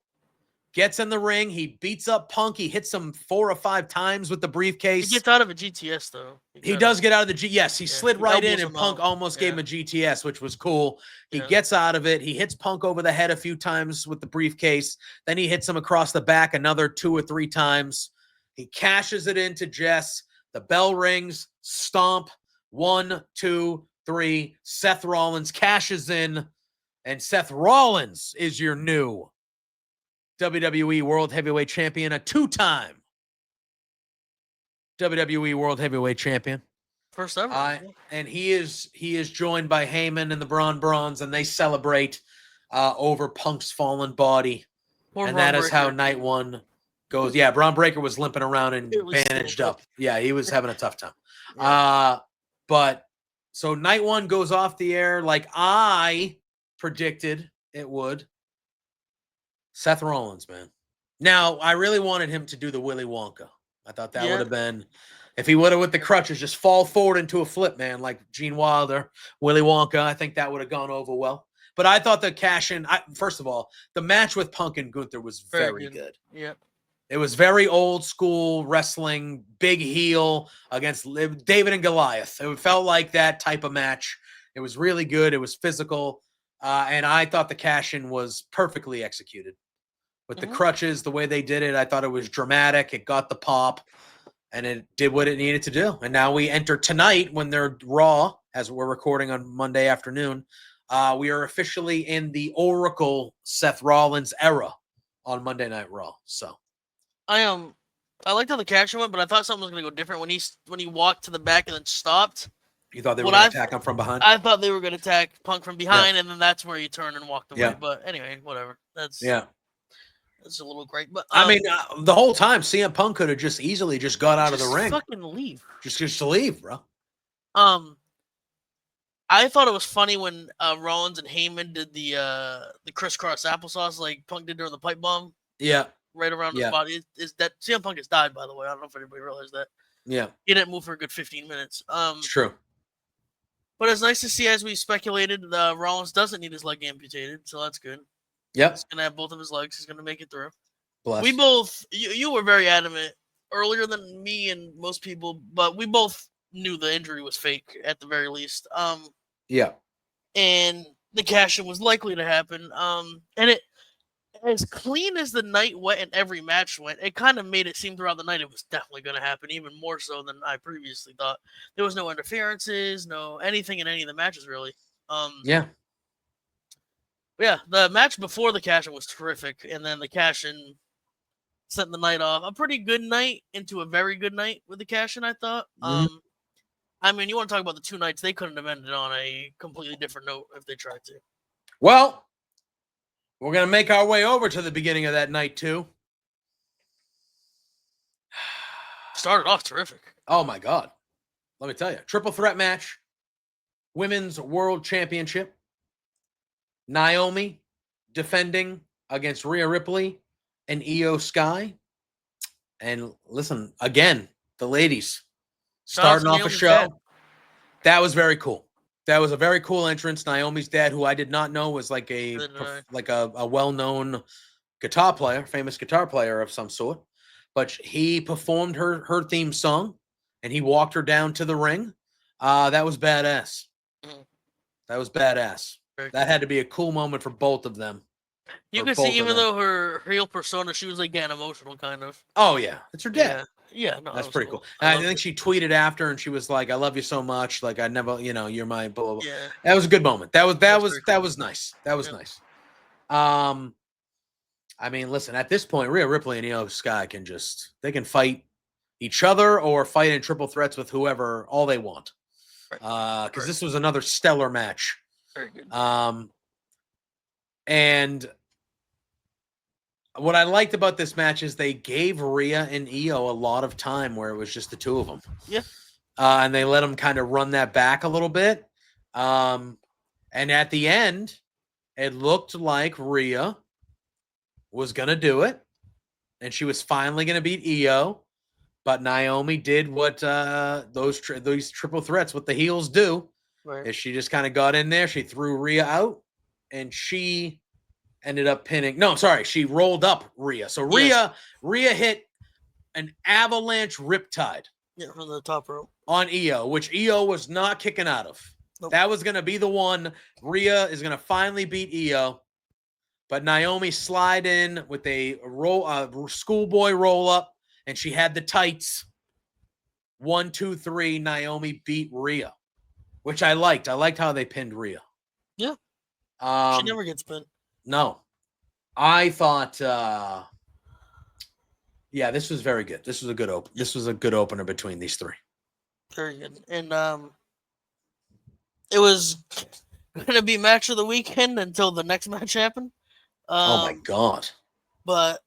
Gets in the ring. He beats up Punk. He hits him 4 or 5 times with the briefcase. He gets out of a GTS, though. He does get out of the Yes, he slid right in, and Punk almost gave him a GTS, which was cool. He gets out of it. He hits Punk over the head a few times with the briefcase. Then he hits him across the back another 2 or 3 times. He cashes it into Jess. The bell rings. Stomp. 1, 2, 3. Seth Rollins cashes in, and Seth Rollins is your new WWE World Heavyweight Champion, a 2-time WWE World Heavyweight Champion. First ever. And he is joined by Heyman and the Braun Brawns, and they celebrate over Punk's fallen body. And that is how night 1 goes. Yeah, Braun Breaker was limping around and bandaged up. Yeah, he was having a tough time. But so night 1 goes off the air like I predicted it would. Seth Rollins, man. Now, I really wanted him to do the Willy Wonka. I thought that would have been, if he would have with the crutches, just fall forward into a flip, man, like Gene Wilder, Willy Wonka. I think that would have gone over well. But I thought the cash-in, first of all, the match with Punk and Gunther was very good. Yep. It was very old school wrestling, big heel against David and Goliath. It felt like that type of match. It was really good. It was physical. And I thought the cash-in was perfectly executed. With the crutches, the way they did it, I thought it was dramatic. It got the pop, and it did what it needed to do. And now we enter tonight when they're Raw, as we're recording on Monday afternoon. We are officially in the Oracle Seth Rollins era on Monday Night Raw. So, I liked how the cash-in went, but I thought something was going to go different when he walked to the back and then stopped. You thought they were going to attack him from behind? I thought they were going to attack Punk from behind, and then that's where he turned and walked away. But anyway, whatever. That's a little great. But I mean, the whole time CM Punk could have just easily just got out of the ring. Fucking leave. Just to leave, bro. I thought it was funny when Rollins and Heyman did the crisscross applesauce like Punk did during the pipe bomb. Yeah. Right around his body. Is that CM Punk has died, by the way. I don't know if anybody realized that. Yeah. He didn't move for a good 15 minutes. It's true. But it's nice to see, as we speculated, Rollins doesn't need his leg amputated, so that's good. Yep. He's going to have both of his legs. He's going to make it through. Bless. We both, you were very adamant earlier than me and most people, but we both knew the injury was fake at the very least. Yeah. And the cash-in was likely to happen. And it, as clean as the night went and every match went, it kind of made it seem throughout the night it was definitely going to happen, even more so than I previously thought. There was no interferences, no anything in any of the matches, really. Yeah, the match before the cash-in was terrific, and then the cash-in sent the night off. A pretty good night into a very good night with the cash-in, I thought. I mean, you want to talk about the 2 nights, they couldn't have ended on a completely different note if they tried to. Well, we're going to make our way over to the beginning of that night, too. Started off terrific. Oh, my God. Let me tell you. Triple threat match. Women's World Championship. Naomi defending against Rhea Ripley and Io Sky. And listen, again, the ladies starting off a show. Dad. That was very cool. That was a very cool entrance. Naomi's dad, who I did not know was like a well-known guitar player, famous guitar player of some sort. But he performed her theme song, and he walked her down to the ring. That was badass. That was badass. That had to be a cool moment for both of them. You could see, even though her heel persona, she was like getting emotional, kind of. Oh, yeah. It's her dad. Yeah, no, that's pretty cool. I think she tweeted after, and she was like, "I love you so much. Like, I never, you're my blah, blah, blah." Yeah. That was a good moment. That was nice. That was nice. I mean, listen, at this point, Rhea Ripley and Io Sky they can fight each other or fight in triple threats with whoever, all they want. Because this was another stellar match. Very good. And what I liked about this match is they gave Rhea and Io a lot of time where it was just the 2 of them. Yeah. And they let them kind of run that back a little bit. And at the end, it looked like Rhea was going to do it, and she was finally going to beat Io. But Naomi did what those triple threats, what the heels do. Right. Is she just kind of got in there. She threw Rhea out, and she ended up pinning. No, sorry, she rolled up Rhea. So Rhea hit an avalanche riptide. Yeah, from the top rope on Io, which Io was not kicking out of. Nope. That was going to be the one. Rhea is going to finally beat Io, but Naomi slide in with a schoolboy roll up, and she had the tights. 1, 2, 3. Naomi beat Rhea, which I liked. I liked how they pinned Rhea. Yeah. She never gets pinned. No. I thought yeah, this was very good. This was a good open. This was a good opener between these three. Very good. And it was gonna be match of the weekend until the next match happened. Oh my god. But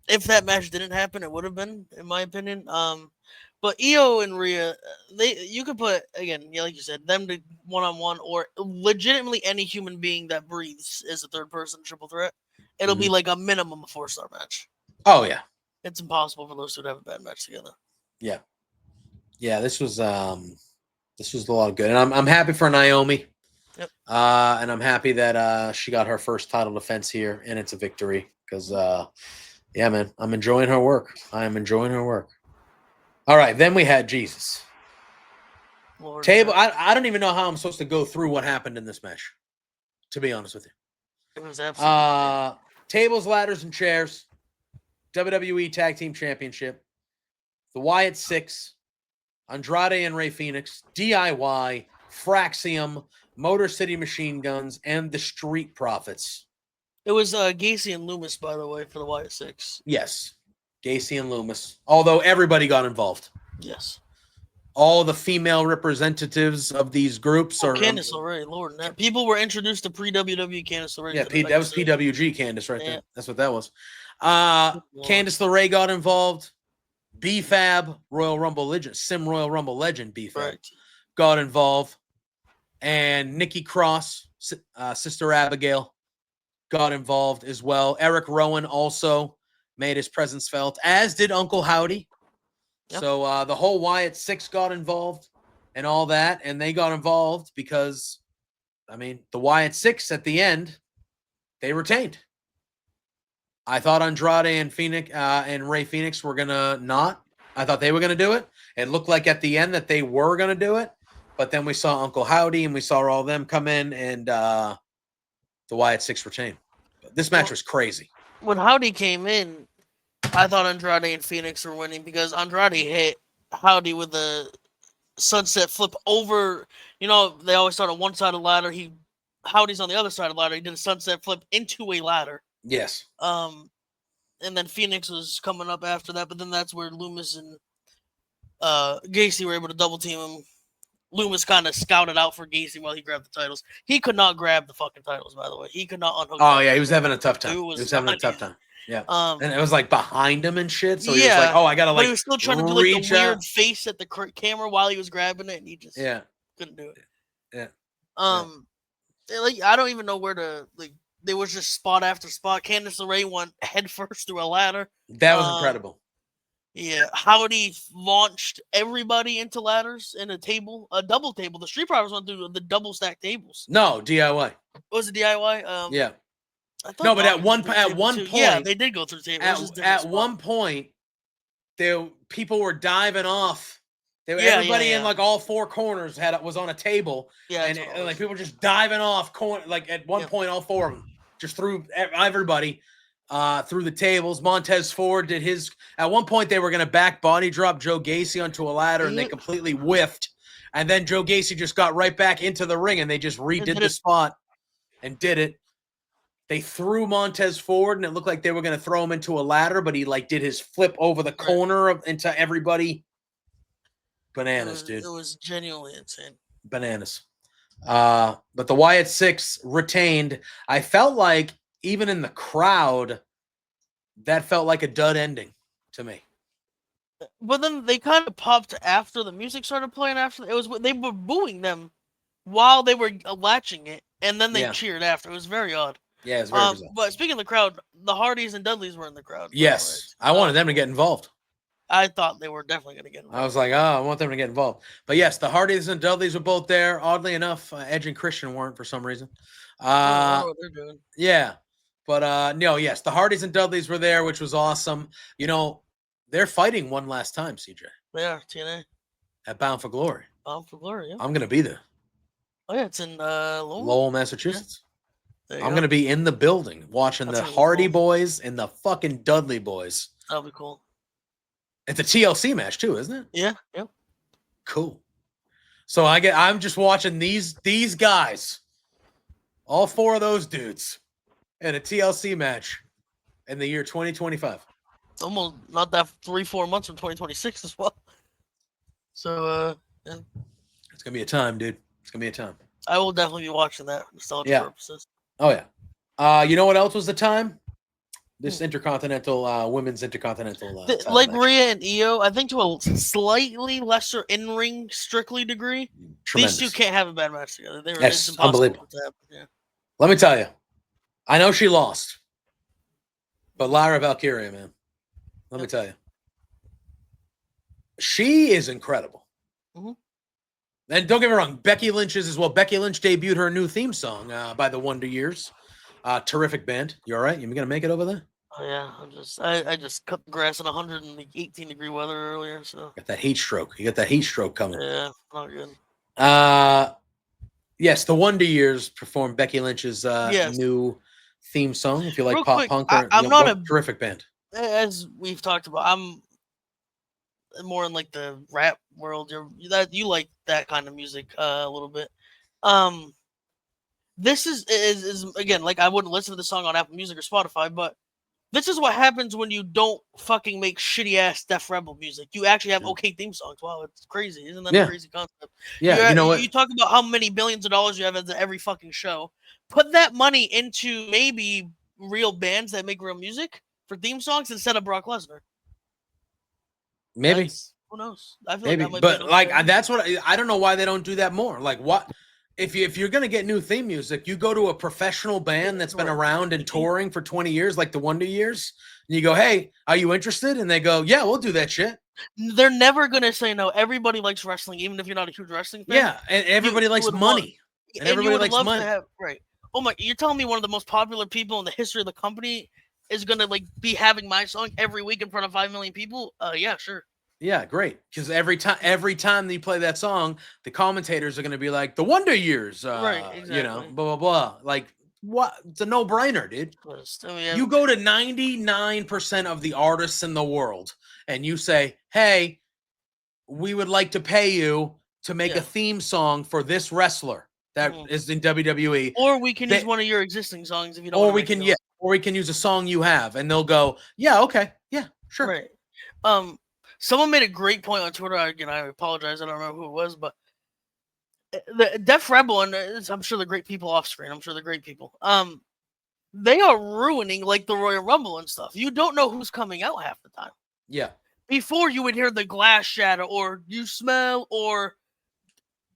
if that match didn't happen, it would have been, in my opinion. But Io and Rhea, you could put, again, yeah, like you said, them to one-on-one, or legitimately any human being that breathes is a third person triple threat. It'll be like a minimum of 4-star match. Oh yeah. It's impossible for those two to have a bad match together. Yeah. Yeah, this was a lot of good. And I'm happy for Naomi. Yep. And I'm happy that she got her first title defense here, and it's a victory because yeah, man, I'm enjoying her work. I am enjoying her work. All right, then we had Jesus. Lord Table. I don't even know how I'm supposed to go through what happened in this match, to be honest with you. It was absolutely tables, ladders, and chairs. WWE Tag Team Championship. The Wyatt Six, Andrade and Rey Fenix, DIY, Fraxium, Motor City Machine Guns, and the Street Profits. It was Gacy and Loomis, by the way, for the Wyatt Six. Yes, Gacy and Loomis. Although everybody got involved. Yes. All the female representatives of these groups are. Candice LeRae, Lord. People were introduced to pre-WWE Candice LeRae. Yeah, that was PWG Candice right there. That's what that was. Candice LeRae got involved. B-Fab, Royal Rumble legend, Royal Rumble legend B-Fab got involved. And Nikki Cross, Sister Abigail, got involved as well. Eric Rowan also made his presence felt, as did Uncle Howdy. Yep. So the whole Wyatt Six got involved and all that, and they got involved because, I mean, the Wyatt Six at the end, they retained. I thought Andrade and Phoenix and Rey Fenix were gonna not. I thought they were gonna do it. It looked like at the end that they were gonna do it, but then we saw Uncle Howdy and we saw all of them come in, and the Wyatt Six retained. This match was crazy. When Howdy came in, I thought Andrade and Phoenix were winning because Andrade hit Howdy with a sunset flip over. You know, they always start on one side of the ladder. Howdy's on the other side of the ladder. He did a sunset flip into a ladder. Yes. And then Phoenix was coming up after that, but then that's where Loomis and Gacy were able to double team him. Loomis kind of scouted out for Gacy while he grabbed the titles. He could not grab the fucking titles, by the way. He could not unhook. Oh yeah, he was having a tough time. He was having a tough time. Yeah. And it was like behind him and shit. So he was like, "Oh, I gotta like." But he was still trying to do like the weird face at the camera while he was grabbing it, and he just couldn't do it. Yeah. Like I don't even know where to like. There was just spot after spot. Candice LeRae went headfirst through a ladder. That was incredible. Yeah, Howdy launched everybody into ladders in a table, a double table. The Street Profits went through the double stack tables. No, DIY. Was it DIY? Yeah. No, but at one point, yeah, they did go through tables. At one point, people were diving off. Everybody in like all four corners was on a table. Yeah, and like people were just diving off. Like at one point, all four of them just threw everybody through the tables. Montez Ford did his. At one point, they were going to back body drop Joe Gacy onto a ladder, and they completely whiffed. And then Joe Gacy just got right back into the ring, and they just redid the spot and did it. They threw Montez Ford, and it looked like they were going to throw him into a ladder, but he like did his flip over the corner into everybody. Bananas, dude. It was genuinely insane. Bananas. But the Wyatt Six retained. I felt like even in the crowd, that felt like a dud ending to me. But then they kind of popped after the music started playing. After they were booing them while they were latching it, and then they Yeah. cheered after. It was very odd. Yeah, it's very bizarre. But speaking of the crowd, the Hardys and Dudleys were in the crowd. Yes, I wanted them to get involved. I thought they were definitely going to get involved. I was like, oh, I want them to get involved. But yes, the Hardys and Dudleys were both there. Oddly enough, Edge and Christian weren't for some reason. I don't know what they're doing. Yeah. But no, yes, the Hardys and Dudleys were there, which was awesome. You know, they're fighting one last time, CJ. They are, TNA. At Bound for Glory. Bound for Glory, yeah. I'm going to be there. Oh, yeah, it's in Lowell, Massachusetts. Yeah. I'm going to be in the building watching the Hardy boys and the fucking Dudley boys. That'll be cool. It's a TLC match too, isn't it? Yeah, yeah. Cool. So I'm just watching these guys, all four of those dudes, in a TLC match in the year 2025. It's almost not that 3-4 months from 2026 as well. So yeah. It's gonna be a time, dude. It's gonna be a time. I will definitely be watching that for nostalgia purposes. Oh yeah. You know what else was the time? This intercontinental women's intercontinental like match. Rhea and Io, I think to a slightly lesser in-ring strictly degree, Tremendous. these two can't have a bad match together. It's unbelievable. Yeah. Let me tell you, I know she lost, but Lyra Valkyria, man, let me tell you, she is incredible. Mm-hmm. And don't get me wrong, Becky Lynch is as well. Becky Lynch debuted her new theme song by the Wonder Years. Terrific band. You all right? You gonna make it over there? Oh yeah, I just cut the grass in 118-degree weather earlier, so got that heat stroke. You got that heat stroke coming. Yeah, not good. Yes, the Wonder Years performed Becky Lynch's new theme song. If you like pop punk, I'm not a terrific band. As we've talked about, I'm more in like the rap world. You like that kind of music a little bit. This is again, like, I wouldn't listen to the song on Apple Music or Spotify, but this is what happens when you don't fucking make shitty ass Def Rebel music. You actually have okay theme songs. Wow, it's crazy. Isn't that a crazy concept? Yeah, you know what? You talk about how many billions of dollars you have at every fucking show. Put that money into maybe real bands that make real music for theme songs instead of Brock Lesnar. Maybe. Who knows? I feel maybe, like but like that's what I don't know why they don't do that more. Like, what if you're gonna get new theme music, you go to a professional band that's been around and touring for 20 years, like the Wonder Years, and you go, "Hey, are you interested?" And they go, "Yeah, we'll do that shit." They're never gonna say no. Everybody likes wrestling, even if you're not a huge wrestling fan. Yeah, and everybody likes money. And everybody likes money. Right. Oh my! You're telling me one of the most popular people in the history of the company is gonna be having my song every week in front of 5 million people? Yeah, sure. Yeah, great. Because every time that you play that song, the commentators are going to be like, "The Wonder Years," right? Exactly. You know, blah blah blah. Like, what? It's a no-brainer, dude. You go to 99% of the artists in the world, and you say, "Hey, we would like to pay you to make a theme song for this wrestler that is in WWE, or we can use one of your existing songs if you don't." Or we can use a song you have, and they'll go, "Yeah, okay, yeah, sure." Right. Someone made a great point on Twitter. Again, I apologize. I don't remember who it was, but the Def Rebel, and I'm sure they're great people off screen. I'm sure they're great people. They are ruining like the Royal Rumble and stuff. You don't know who's coming out half the time. Yeah. Before you would hear the glass shatter, or you smell, or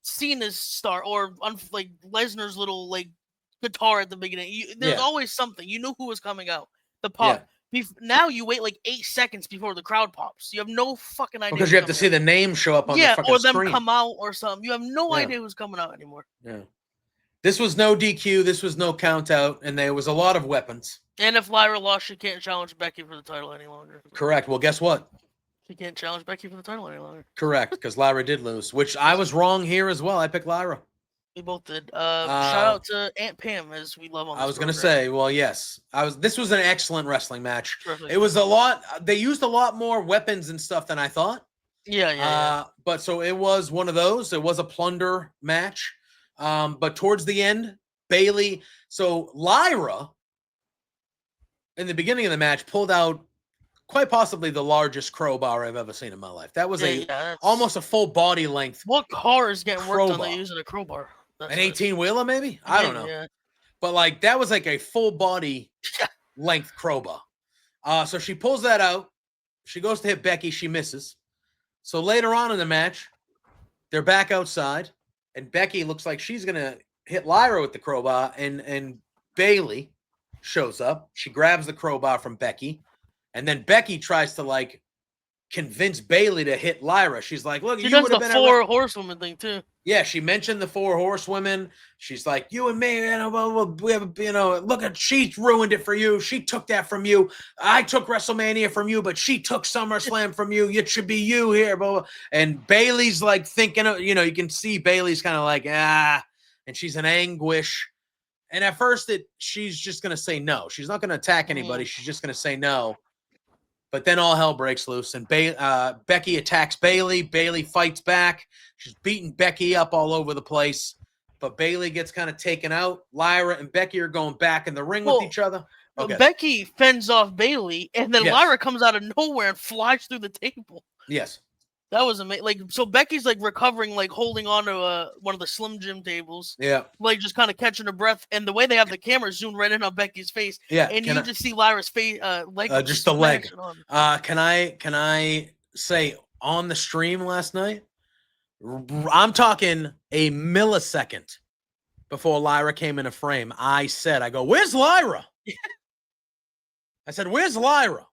Cena's star, or like Lesnar's little like guitar at the beginning. There's always something. You knew who was coming out. The pop. Yeah. Now you wait like 8 seconds before the crowd pops. You have no fucking idea. Because you have to see the name show up on the fucking or them screen. Come out or something. You have no idea who's coming out anymore. Yeah. This was no DQ. This was no count out, and there was a lot of weapons. And if Lyra lost, she can't challenge Becky for the title any longer. Correct. Well, guess what? She can't challenge Becky for the title any longer. Correct, because Lyra did lose, which I was wrong here as well. I picked Lyra. We both did. Shout out to Aunt Pam, as we love on this I was going to say, well, yes. This was an excellent wrestling match. Terrific. It was a lot. They used a lot more weapons and stuff than I thought. Yeah. But so it was one of those. It was a plunder match. But towards the end, Bayley. So Lyra, in the beginning of the match, pulled out quite possibly the largest crowbar I've ever seen in my life. That was almost a full body length. What car is getting worked on that using a crowbar? An 18-wheeler, maybe? I don't know. Yeah. But like that was like a full body length crowbar. So she pulls that out. She goes to hit Becky. She misses. So later on in the match, they're back outside, and Becky looks like she's gonna hit Lyra with the crowbar, and Bayley shows up. She grabs the crowbar from Becky, and then Becky tries to like convince Bayley to hit Lyra. She's like, "Look, She you does would the have been four horsewoman thing too. Yeah, she mentioned the 4 horsewomen. She's like, you and me, we have, look at, she ruined it for you. She took that from you. I took WrestleMania from you, but she took SummerSlam from you. It should be you here, blah, blah. And Bayley's like thinking, you can see Bayley's kind of like, and she's in anguish. And at first, she's just going to say no. She's not going to attack anybody. She's just going to say no. But then all hell breaks loose, and Becky attacks Bayley. Bayley fights back. She's beating Becky up all over the place. But Bayley gets kind of taken out. Lyra and Becky are going back in the ring with each other. Okay. Becky fends off Bayley, and then Lyra comes out of nowhere and flies through the table. Yes. That was amazing. Like, so Becky's like recovering, like holding on to one of the Slim Jim tables. Yeah. Like just kind of catching her breath. And the way they have the camera zoomed right in on Becky's face. Yeah. And you just see Lyra's face, leg. Just the leg. Can I say on the stream last night? I'm talking a millisecond before Lyra came into frame. I go, "Where's Lyra?" I said, "Where's Lyra?"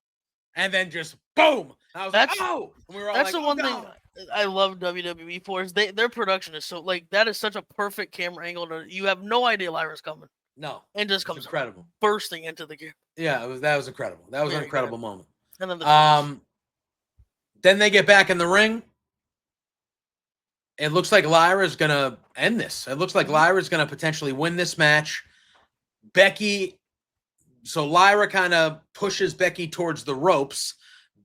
And then just boom. I was like, "Oh!" And we were all that's like, the one thing I love WWE for is their production is so like that is such a perfect camera angle. You have no idea Lyra's coming. No, and just comes incredible, bursting into the camera. Yeah, that was incredible. That was an incredible moment. And then then they get back in the ring. It looks like Lyra's going to end this. It looks like Lyra's going to potentially win this match. So Lyra kind of pushes Becky towards the ropes.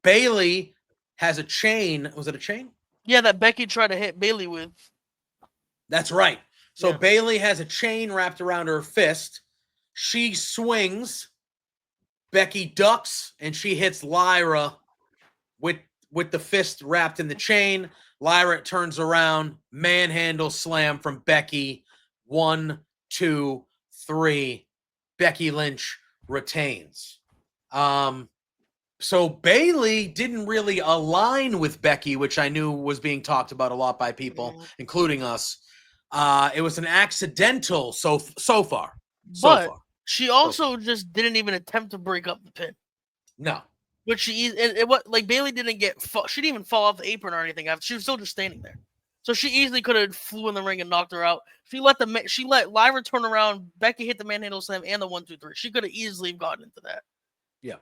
Bayley has a chain. Was it a chain? Yeah, that Becky tried to hit Bayley with. That's right. So Bayley has a chain wrapped around her fist. She swings. Becky ducks, and she hits Lyra with the fist wrapped in the chain. Lyra turns around, manhandle slam from Becky. 1, 2, 3. Becky Lynch retains. So Bayley didn't really align with Becky, which I knew was being talked about a lot by people, including us. It was an accidental so far. But she also just didn't even attempt to break up the pin. No. But like Bayley didn't she didn't even fall off the apron or anything. She was still just standing there. So she easily could have flew in the ring and knocked her out. She let Lyra turn around. Becky hit the manhandle slam and the 1, 2, 3. She could have easily gotten into that. Yeah.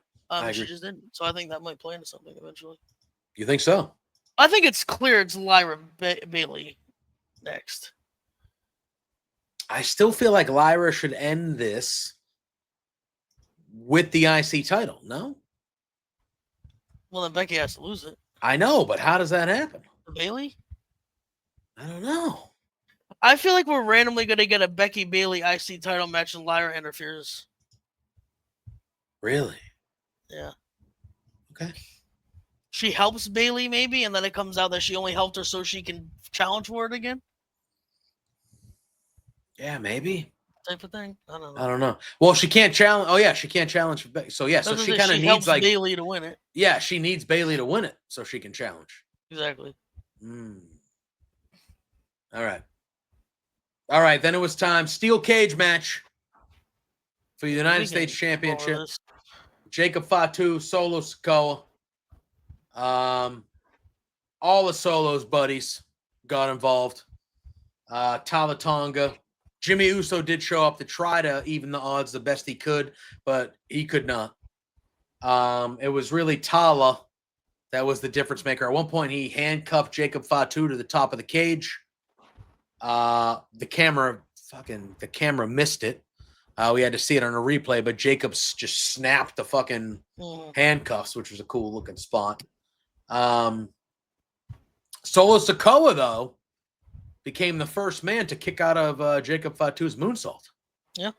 She just didn't. So I think that might play into something eventually. You think so? I think it's clear it's Lyra Bayley next. I still feel like Lyra should end this with the IC title, no? Well, then Becky has to lose it. I know, but how does that happen? Bayley? I don't know. I feel like we're randomly going to get a Becky Bayley IC title match and Lyra interferes. Really? Yeah. Okay. She helps Bayley maybe, and then it comes out that she only helped her so she can challenge for it again. Yeah, maybe. Type of thing. I don't know. I don't know. Well, she can't challenge. Oh yeah, she can't challenge for Becky. So yeah, so she kind of needs like Bayley to win it. Yeah, she needs Bayley to win it so she can challenge. Exactly. All right. Then it was time. Steel cage match for the United States Championship. Jacob Fatu, Solo Sikoa. All the Solo's buddies got involved. Tala Tonga. Jimmy Uso did show up to try to even the odds the best he could, but he could not. It was really Tala that was the difference maker. At one point, he handcuffed Jacob Fatu to the top of the cage. The camera missed it. We had to see it on a replay, but Jacobs just snapped the fucking handcuffs, which was a cool looking spot. Solo Sikoa, though, became the first man to kick out of Jacob Fatu's moonsault. Yeah.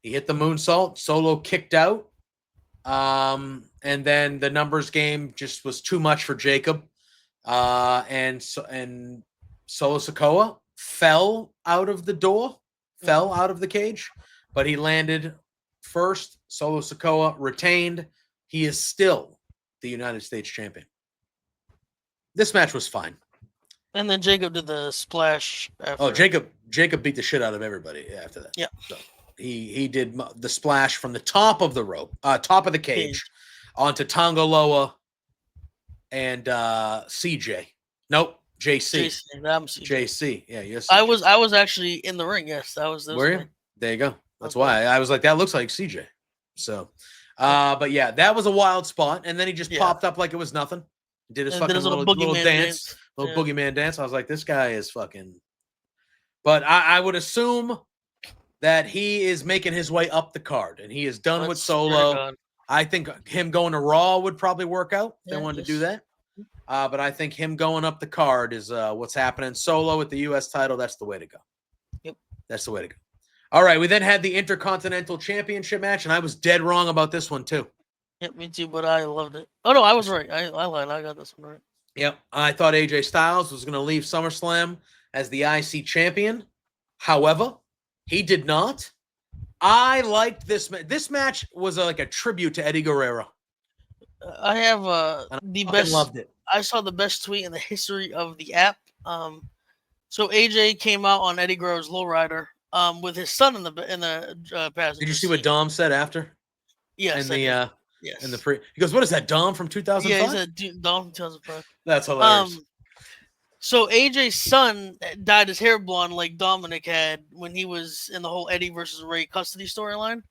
He hit the moonsault. Solo kicked out. And then the numbers game just was too much for Jacob. And Solo Sikoa fell out of the door, fell out of the cage, but he landed first. Solo Sikoa retained. He is still the United States champion. This match was fine. And then Jacob did the splash after. Oh, Jacob beat the shit out of everybody after that. Yeah. So he did the splash from the top of the rope, top of the cage, onto Tongaloa and CJ. Nope, JC. JC. Yeah, you're CJ. I was actually in the ring. Yes, that was. Were you? There you go. That's why I was like, that looks like CJ. So, but yeah, that was a wild spot, and then he just popped up like it was nothing. Did his fucking little dance, little boogeyman dance. I was like, this guy is fucking. But I would assume that he is making his way up the card, and he is done with Solo. I think him going to Raw would probably work out if they wanted to do that. But I think him going up the card is what's happening. Solo with the U.S. title, that's the way to go. Yep. That's the way to go. All right, we then had the Intercontinental Championship match, and I was dead wrong about this one, too. Yep, me too, but I loved it. Oh, no, I was right. I lied. I got this one right. Yep, I thought AJ Styles was going to leave SummerSlam as the IC champion. However, he did not. I liked this match. This match was like a tribute to Eddie Guerrero. I have the best. Loved it. I saw the best tweet in the history of the app. So AJ came out on Eddie Guerrero's lowrider with his son in the passenger. Did you see what Dom said after? Yes. Yes. In the pre, he goes, "What is that, Dom from 2005?" Yeah, he said Dom from 2005. That's hilarious. So AJ's son dyed his hair blonde like Dominic had when he was in the whole Eddie versus Ray custody storyline.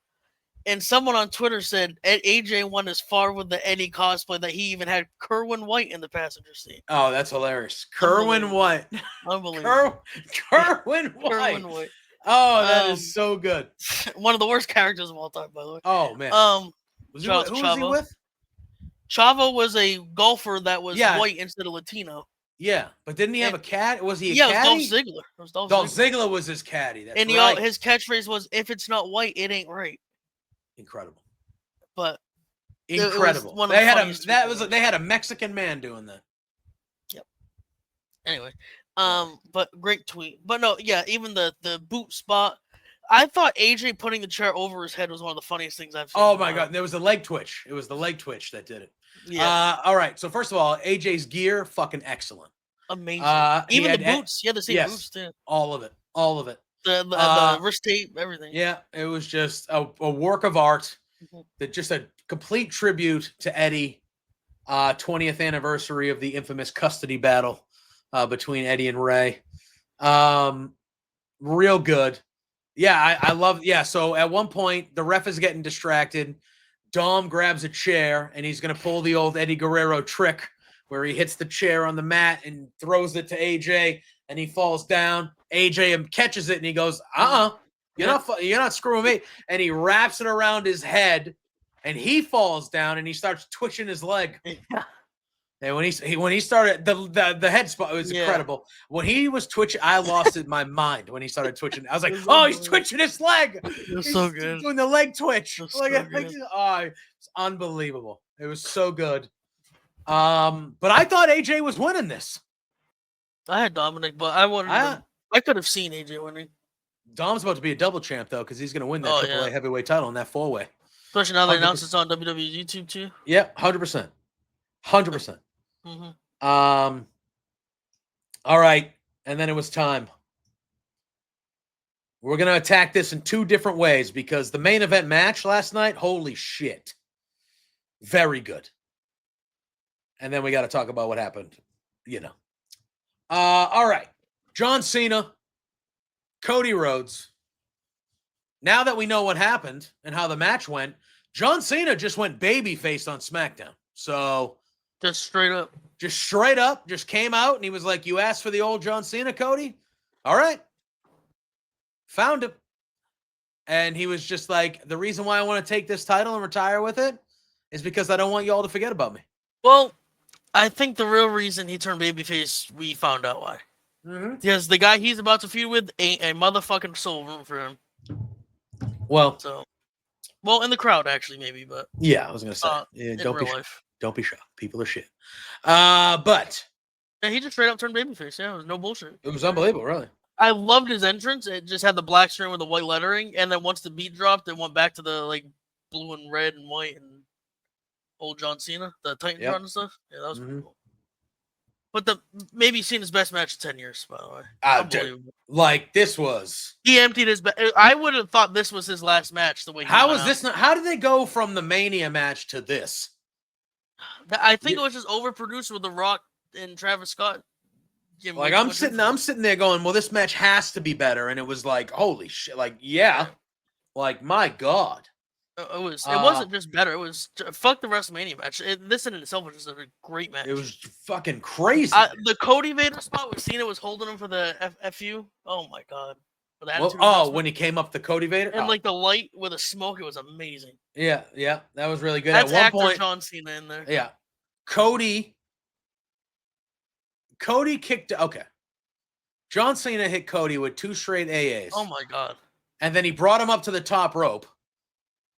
And someone on Twitter said AJ went as far with the Eddie cosplay that he even had Kerwin White in the passenger seat. Oh, that's hilarious. Kerwin White. Unbelievable. Kerwin White. Oh, that is so good. One of the worst characters of all time, by the way. Oh, man. Who was he with? Chavo was a golfer that was white instead of Latino. Yeah, but didn't he have a cat? Was he a caddy? It was Dolph Ziggler. Dolph Ziggler was his caddy. That's and right. His catchphrase was, "If it's not white, it ain't right." Incredible. But incredible. They had a Mexican man doing that. Yep. Anyway, but great tweet. But no, yeah, even the boot spot. I thought AJ putting the chair over his head was one of the funniest things I've seen. Oh my god, there was the leg twitch. It was the leg twitch that did it. Yeah. All right. So first of all, AJ's gear, fucking excellent. Amazing. Even the boots. Yeah, the same boots too. All of it. All of it. The wrist tape, everything. Yeah, it was just a work of art. That just a complete tribute to Eddie. 20th anniversary of the infamous custody battle between Eddie and Ray. Real good. Yeah, I love. Yeah, so at one point the ref is getting distracted. Dom grabs a chair and he's going to pull the old Eddie Guerrero trick where he hits the chair on the mat and throws it to AJ and he falls down. AJ catches it and he goes, you're not screwing me. And he wraps it around his head and he falls down and he starts twitching his leg. Yeah. And when he started the head spot, it was incredible. When he was twitching, I lost my mind when he started twitching. I was like, he's twitching his leg. It was so good. Doing the leg twitch. It's unbelievable. It was so good. But I thought AJ was winning this. I had Dominic, but I could have seen AJ winning. Dom's about to be a double champ though, because he's going to win that AAA heavyweight title in that 4-way. Especially now they announced it's on WWE's YouTube too. Yeah, 100%. 100%. Mm-hmm. All right, and then it was time. We're going to attack this in two different ways because the main event match last night, holy shit. Very good. And then we got to talk about what happened, all right. John Cena, Cody Rhodes. Now that we know what happened and how the match went, John Cena just went babyface on SmackDown. So just straight up, just came out and he was like, "You asked for the old John Cena, Cody? All right. Found him." And he was just like, "The reason why I want to take this title and retire with it is because I don't want you all to forget about me." Well, I think the real reason he turned babyface, we found out why. Mm-hmm. Because the guy he's about to feud with ain't a motherfucking soul room for him. Well, in the crowd actually, maybe, but yeah, I was gonna say, don't be shocked. People are shit. But he just straight up turned babyface. Yeah, it was no bullshit. It was unbelievable, really. I loved his entrance. It just had the black screen with the white lettering, and then once the beat dropped, it went back to the blue and red and white and old John Cena, the Titantron and stuff. Yeah, that was pretty cool. But maybe Cena's best match in 10 years, by the way. Unbelievable. Like, this was... He emptied his... I would have thought this was his last match, the way he How went is this not... How did they go from the Mania match to this? I think it was just overproduced with The Rock and Travis Scott. Like, I'm sitting there going, well, this match has to be better. And it was like, holy shit. Like, yeah. Like, my God. It wasn't just better. It was fuck the WrestleMania match. This in itself was just a great match. It was fucking crazy. The Cody Vader spot where Cena was holding him for the FU. Oh my God. When he came up the Cody Vader and like the light with the smoke, it was amazing. Yeah, that was really good. That's at one point, John Cena in there. Yeah, Cody kicked. Okay, John Cena hit Cody with 2 straight AAs. Oh my God. And then he brought him up to the top rope.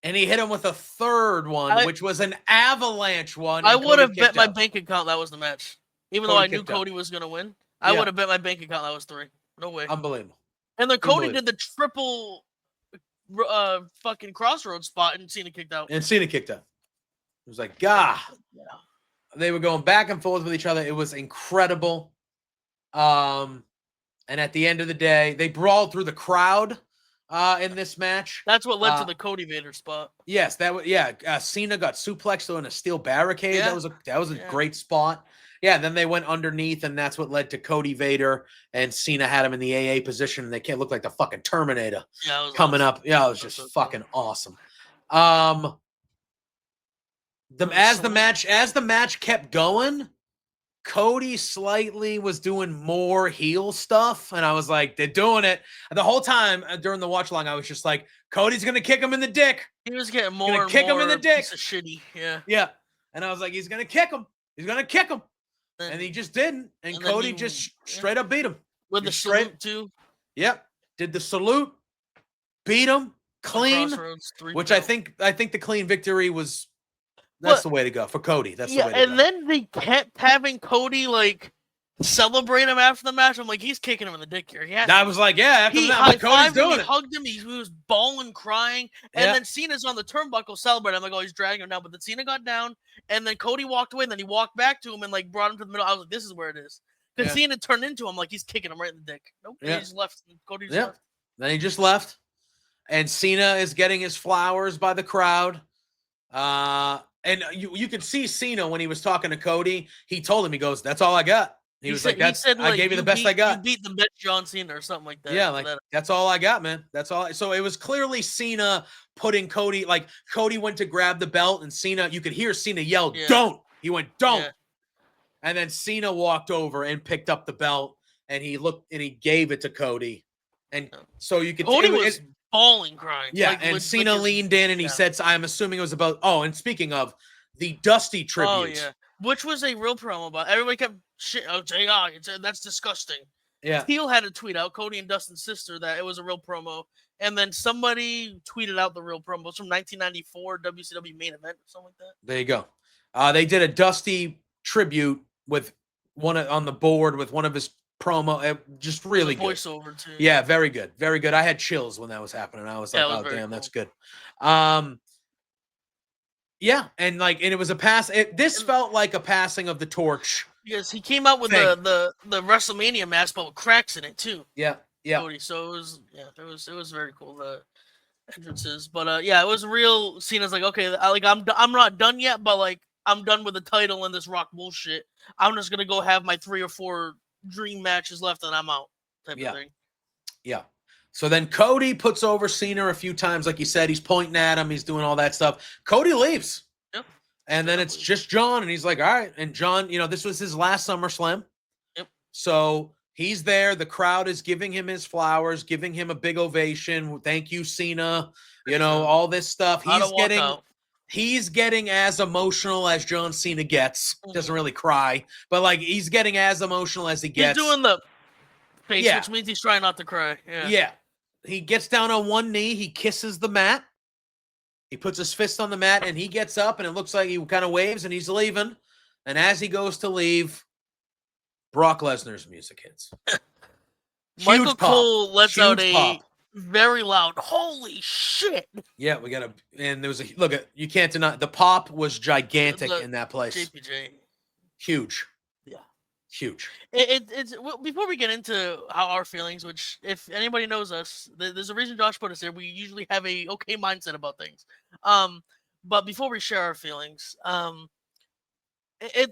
And he hit him with a third one, which was an avalanche one. I would have bet my bank account that was the match. Even though I knew Cody was going to win, I would have bet my bank account that was 3. No way. Unbelievable. And then Cody did the triple fucking crossroads spot and Cena kicked out. It was like, God. Yeah. They were going back and forth with each other. It was incredible. And at the end of the day, they brawled through the crowd. In this match, that's what led to the Cody Vader spot. Yes, that was Cena got suplexed in a steel barricade. Yeah. That was a great spot. Yeah, then they went underneath, and that's what led to Cody Vader and Cena had him in the AA position, and they can't look like the fucking Terminator coming up. Yeah, it was just fucking awesome. As the match kept going, Cody slightly was doing more heel stuff, and I was like, they're doing it. And the whole time during the watch along, I was just like, Cody's gonna kick him in the dick. He was getting more and more in the dick. Piece of shitty. Yeah. And I was like, he's gonna kick him. And he just didn't. And Cody just straight up beat him. With the salute too. Yep. Did the salute, beat him clean. Which I think the clean victory was. That's the way to go for Cody. That's the way to go. And then they kept having Cody like celebrate him after the match. I'm like, he's kicking him in the dick here. I was like, after that, Cody's doing it. He hugged him. He was bawling, crying, and then Cena's on the turnbuckle celebrating. I'm like, oh, he's dragging him down. But then Cena got down, and then Cody walked away, and then he walked back to him and like brought him to the middle. I was like, this is where it is. Because Cena turned into him like he's kicking him right in the dick. Nope. He just left. Cody just left. Then he just left, and Cena is getting his flowers by the crowd. And you could see Cena when he was talking to Cody. He told him, he goes, "That's all I got." He was like, I gave you the best I got. You beat the best John Cena or something like that. Yeah, like that's all I got, man. That's all. So it was clearly Cena putting Cody. Like Cody went to grab the belt, and Cena, you could hear Cena yell, "Don't!" He went, "Don't!" And then Cena walked over and picked up the belt, and he looked and he gave it to Cody, and so you could. Cody was bawling, crying. Yeah, and Cena leaned in and he said, I'm assuming it was about, and speaking of, the Dusty tribute. Oh, yeah. Which was a real promo about. Everybody kept shit. Oh, JR, that's disgusting. Yeah. Heel had a tweet out, Cody and Dustin's sister, that it was a real promo. And then somebody tweeted out the real promo. It's from 1994 WCW main event or something like that. There you go. They did a Dusty tribute with one on the board with one of his promo, just really good. Voiceover too. Yeah, very good, very good. I had chills when that was happening. I was like, "Oh damn, cool. That's good." Yeah, and it was a pass. This felt like a passing of the torch. Yes, he came out with the WrestleMania mask, but with cracks in it too. Yeah. Cody, so it was very cool, the entrances. But it was real. Cena's like, okay, I'm not done yet, but like I'm done with the title and this Rock bullshit. I'm just gonna go have my 3 or 4 dream matches left and I'm out type of thing. Yeah. So then Cody puts over Cena a few times. Like you said, he's pointing at him. He's doing all that stuff. Cody leaves. Yep. And then it's just John. And he's like, all right. And John, this was his last SummerSlam. Yep. So he's there. The crowd is giving him his flowers, giving him a big ovation. Thank you, Cena. All this stuff. He's getting as emotional as John Cena gets. Doesn't really cry, but he's getting as emotional as he gets. He's doing the face, which means he's trying not to cry. Yeah. He gets down on one knee. He kisses the mat. He puts his fist on the mat, and he gets up, and it looks like he kind of waves, and he's leaving. And as he goes to leave, Brock Lesnar's music hits. Michael Cole lets out a very loud, holy shit. Yeah, and there was you can't deny, the pop was gigantic in that place. JPJ. Huge. Yeah. Huge. Before we get into how our feelings, which if anybody knows us, there's a reason Josh put us there. We usually have a okay mindset about things. But before we share our feelings,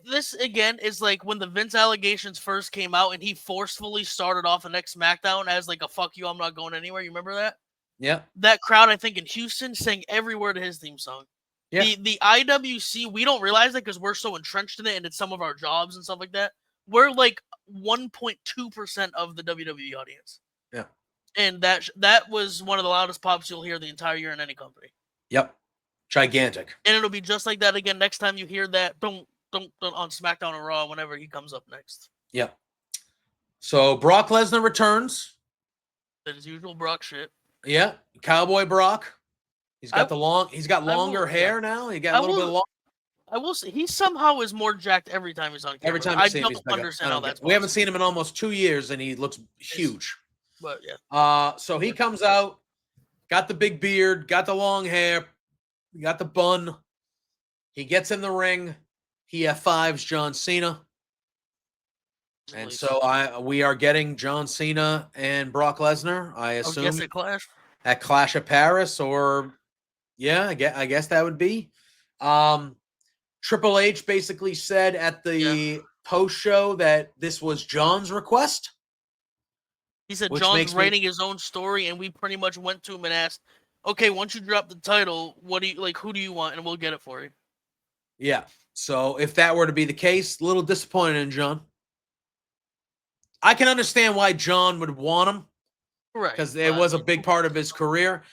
this again is like when the Vince allegations first came out and he forcefully started off the next SmackDown as like a "fuck you, I'm not going anywhere." You remember that? Yeah. That crowd, I think in Houston, sang every word of his theme song. Yeah. The IWC, we don't realize it because we're so entrenched in it and it's some of our jobs and stuff like that. We're like 1.2% of the WWE audience. Yeah. And that was one of the loudest pops you'll hear the entire year in any company. Yep. Gigantic. And it'll be just like that again next time you hear that don't on SmackDown or Raw whenever he comes up next. Yep. So Brock Lesnar returns. That is usual Brock shit. Yeah. Cowboy Brock. He's got longer hair now. He got a little bit of long. I will say he somehow is more jacked every time he's on camera. Every time I don't understand how that's possible. We haven't seen him in almost 2 years, and he looks huge. But yeah. So he comes out, got the big beard, got the long hair, got the bun. He gets in the ring. He F5s John Cena. And so we are getting John Cena and Brock Lesnar, I assume. I guess at Clash. At Clash of Paris, or I guess that would be. Triple H basically said at the post show that this was John's request. He said John's writing his own story, and we pretty much went to him and asked, "Okay, once you drop the title, what do you like? Who do you want, and we'll get it for you." Yeah. So if that were to be the case, a little disappointed in John. I can understand why John would want him, right? Because it was a big part of his career.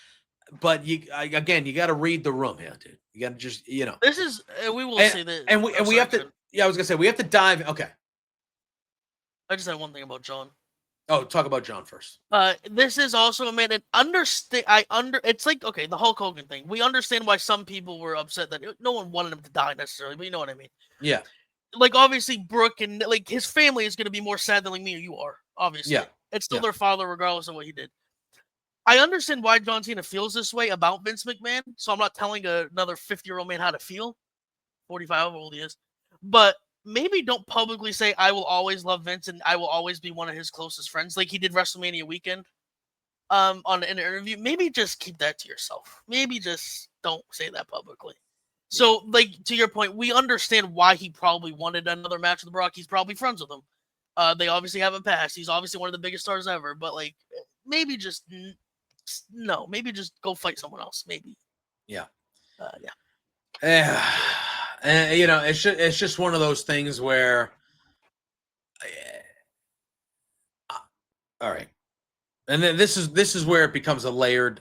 But you got to read the room here, dude. You got to just, This is we will say that, and we have to. Yeah, I was gonna say we have to dive. Okay. I just have one thing about John. Oh, talk about John first. This is also an it's like, okay, the Hulk Hogan thing. We understand why some people were upset that no one wanted him to die necessarily, but you know what I mean. Yeah. Like obviously Brooke and like his family is gonna be more sad than like me or you are, obviously. Yeah. It's still their father regardless of what he did. I understand why John Cena feels this way about Vince McMahon, so I'm not telling another 50-year-old man how to feel. 45, however old he is. But maybe don't publicly say, I will always love Vince and I will always be one of his closest friends, like he did WrestleMania weekend in an interview. Maybe just keep that to yourself. Maybe just don't say that publicly. So, like, to your point, we understand why he probably wanted another match with Brock. He's probably friends with him. They obviously haven't passed. He's obviously one of the biggest stars ever. But, like, maybe just... No, maybe just go fight someone else. Maybe. Yeah. Yeah. And it's just one of those things where, all right, and then this is where it becomes a layered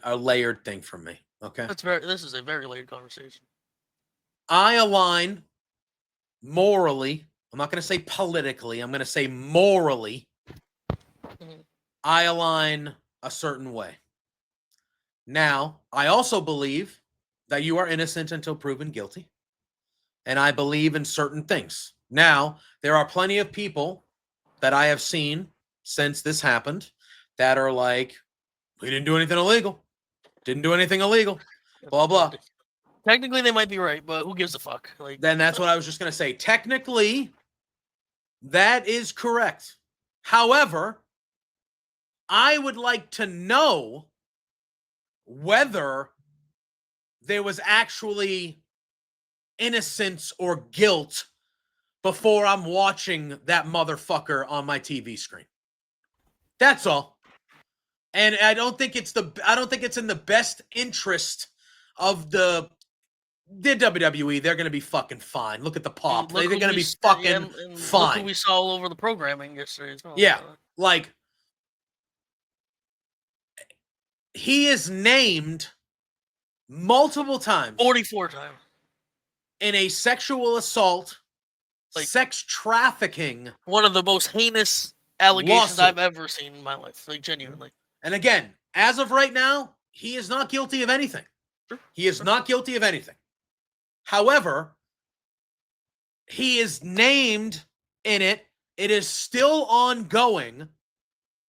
thing for me. Okay. This is a very layered conversation. I align morally. I'm not going to say politically. I'm going to say morally. Mm-hmm. I align a certain way. Now, I also believe that you are innocent until proven guilty. And I believe in certain things. Now, there are plenty of people that I have seen since this happened that are like, we didn't do anything illegal. Didn't do anything illegal. Blah, blah. Technically, they might be right, but who gives a fuck? Like, then that's what I was just going to say. Technically, that is correct. However, I would like to know whether there was actually innocence or guilt before I'm watching that motherfucker on my TV screen. That's all. And I don't think it's in the best interest of the WWE. They're going to be fucking fine. Look at the pop. They're going to be fucking fine. Look who we saw all over the programming yesterday. Yeah. Like, he is named multiple times. 44 times. In a sexual assault, like, sex trafficking. One of the most heinous allegations I've ever seen in my life. Like, genuinely. And again, as of right now, he is not guilty of anything. He is not guilty of anything. However, he is named in it. It is still ongoing.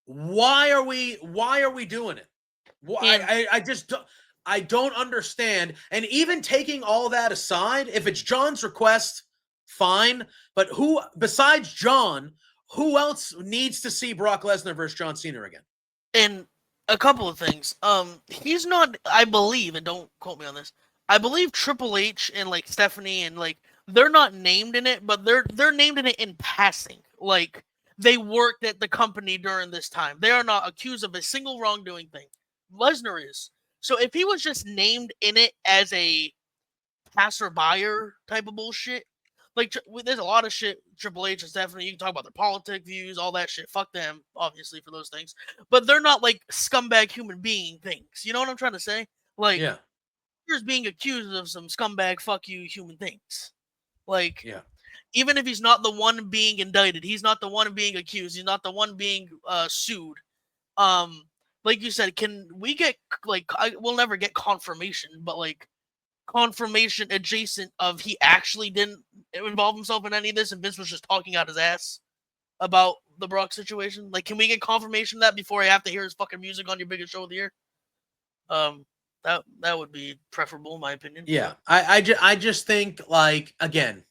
Why are we doing it? I don't understand. And even taking all that aside, if it's John's request, fine. But who, besides John, Who else needs to see Brock Lesnar versus John Cena again? And a couple of things. He's not. I believe, and don't quote me on this. I believe Triple H and like Stephanie and like they're not named in it, but they're named in it in passing. Like they worked at the company during this time. They are not accused of a single wrongdoing thing. Lesnar is. So if he was just named in it as a passerby type of bullshit, like there's a lot of shit Triple H and Stephanie. You can talk about their politic views, all that shit. Fuck them, obviously, for those things. But they're not like scumbag human being things. You know what I'm trying to say? Like, Yeah. he's being accused of some scumbag fuck you human things. Like, Yeah. even if he's not the one being indicted, he's not the one being accused, he's not the one being sued. Like you said, can we get like we'll never get confirmation, but like confirmation adjacent of he actually didn't involve himself in any of this and Vince was just talking out his ass about the Brock situation? Like, can we get confirmation of that before I have to hear his fucking music on your biggest show of the year? That would be preferable in my opinion. Yeah. I just think, like, again,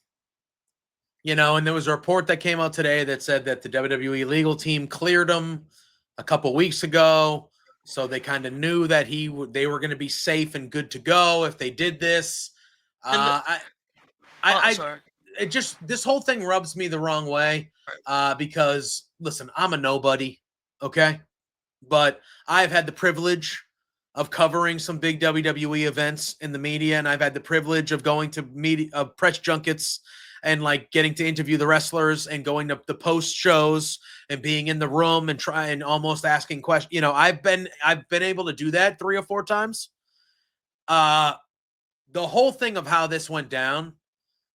and there was a report that came out today that said that the WWE legal team cleared him a couple weeks ago. So they kind of knew that they were going to be safe and good to go if they did this. Sorry. It just, this whole thing rubs me the wrong way because, listen, I'm a nobody, okay? But I've had the privilege of covering some big WWE events in the media, and I've had the privilege of going to media press junkets and like getting to interview the wrestlers and going to the post shows and being in the room and trying almost asking questions. I've been able to do that 3 or 4 times. The whole thing of how this went down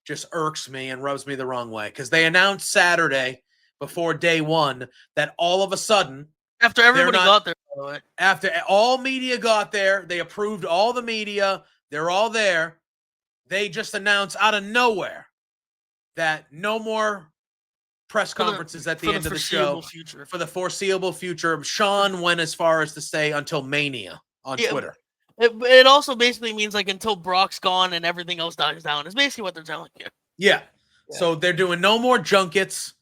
just irks me and rubs me the wrong way because they announced Saturday before day one that all of a sudden, after everybody got there, by the way, after all media got there, they approved all the media, they're all there. They just announced out of nowhere that no more press conferences at the end of the show for the foreseeable future. Sean went as far as to say until Mania on Twitter. It also basically means like until Brock's gone and everything else dies down. It's basically what they're telling you. Yeah. So they're doing no more junkets,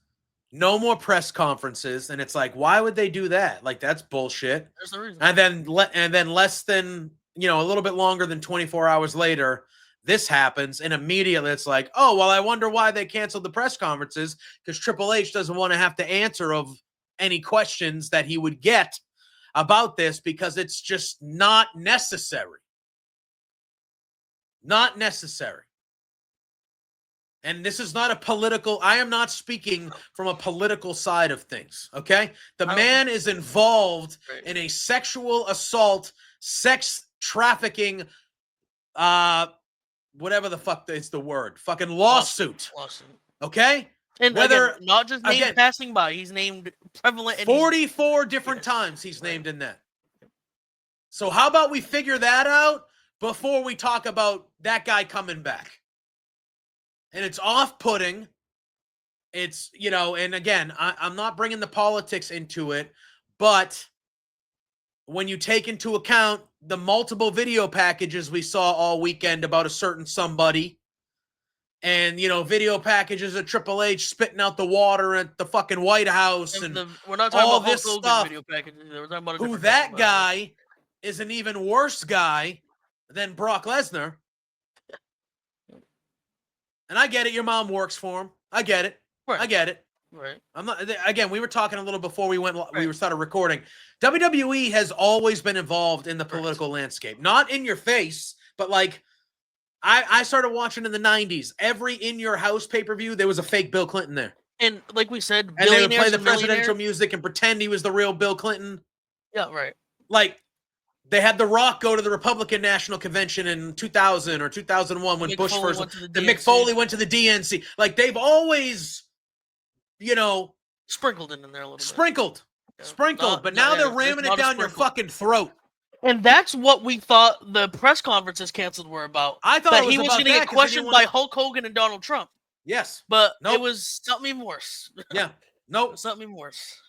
no more press conferences, and it's like, why would they do that? Like, that's bullshit. There's the reason. And then less than, a little bit longer than 24 hours later, this happens, and immediately it's like, oh, well, I wonder why they canceled the press conferences because Triple H doesn't want to have to answer of any questions that he would get about this because it's just not necessary. Not necessary. And this is not a political, I am not speaking from a political side of things, okay? The man is involved in a sexual assault, sex trafficking, whatever the fuck is the word, fucking lawsuit. Okay? And whether again, not just named passing by, he's named prevalent. 44 different times he's named in that. So how about we figure that out before we talk about that guy coming back? And it's off-putting. It's, and again, I'm not bringing the politics into it, but when you take into account the multiple video packages we saw all weekend about a certain somebody, and, video packages of Triple H spitting out the water at the fucking White House, and we're not talking all about this stuff, video packages. We're talking about who that guy is an even worse guy than Brock Lesnar. And I get it. Your mom works for him. I get it. Right. I get it. Right. I'm not. Again, we were talking a little before we started recording. WWE has always been involved in the political landscape, not in your face, but like I started watching in the '90s. Every In Your House pay-per-view, there was a fake Bill Clinton there, and like we said, and they would play the presidential music and pretend he was the real Bill Clinton. Yeah, right. Like, they had The Rock go to the Republican National Convention in 2000 or 2001 when Bush first went to the Mick Foley went to the DNC. Like, they've always, sprinkled in there a little bit. Sprinkled. But now they're ramming it down your fucking throat. And that's what we thought the press conferences canceled were about. I thought that he was going to get questioned by Hulk Hogan and Donald Trump. Yes. But it was something even worse. Yeah. Nope. Something even worse.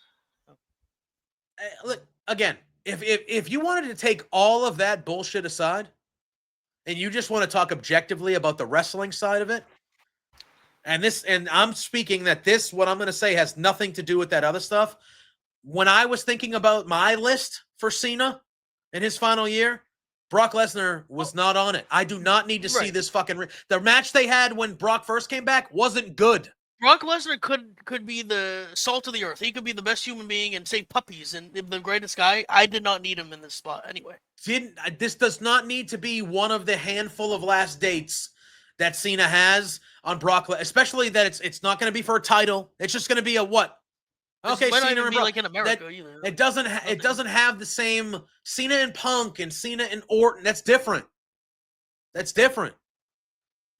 Look, again, if you wanted to take all of that bullshit aside and you just want to talk objectively about the wrestling side of it, and I'm speaking that this, what I'm going to say, has nothing to do with that other stuff. When I was thinking about my list for Cena in his final year, Brock Lesnar was not on it. I do not need to see this fucking. The match they had when Brock first came back wasn't good. Brock Lesnar could be the salt of the earth. He could be the best human being and save puppies and the greatest guy. I did not need him in this spot anyway. This does not need to be one of the handful of last dates that Cena has on Brock, especially that it's not going to be for a title. It's just going to be a what? Okay, Cena and Brock. Like in America either. It doesn't have the same Cena and Punk and Cena and Orton. That's different. That's different.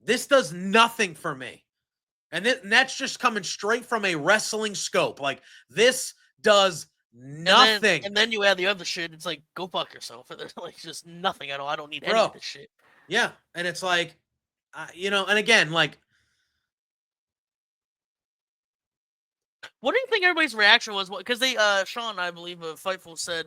This does nothing for me. And that's just coming straight from a wrestling scope. Like, this does nothing. And then you add the other shit. It's like, go fuck yourself. There's like just nothing at all. I don't need any of this shit. Yeah. And it's like, and again, like, what do you think everybody's reaction was? Because they, Sean, I believe, Fightful said,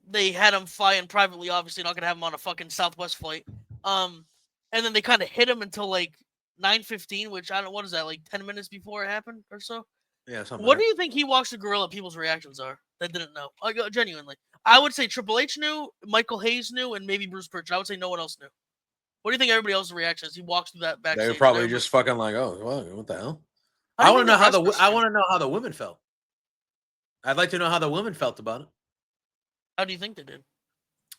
they had him flying privately. Obviously, not gonna have him on a fucking Southwest flight. And then they kind of hit him until like 9:15, which I don't. What is that? Like 10 minutes before it happened or so. Yeah. What do you think he walks the gorilla? People's reactions are that didn't know. Like, genuinely, I would say Triple H knew, Michael Hayes knew, and maybe Bruce Pritchard. I would say no one else knew. What do you think everybody else's reaction is? He walks through that backstage. They were probably just fucking like, oh, what the hell? I want to know how the women felt. I'd like to know how the women felt about it. How do you think they did?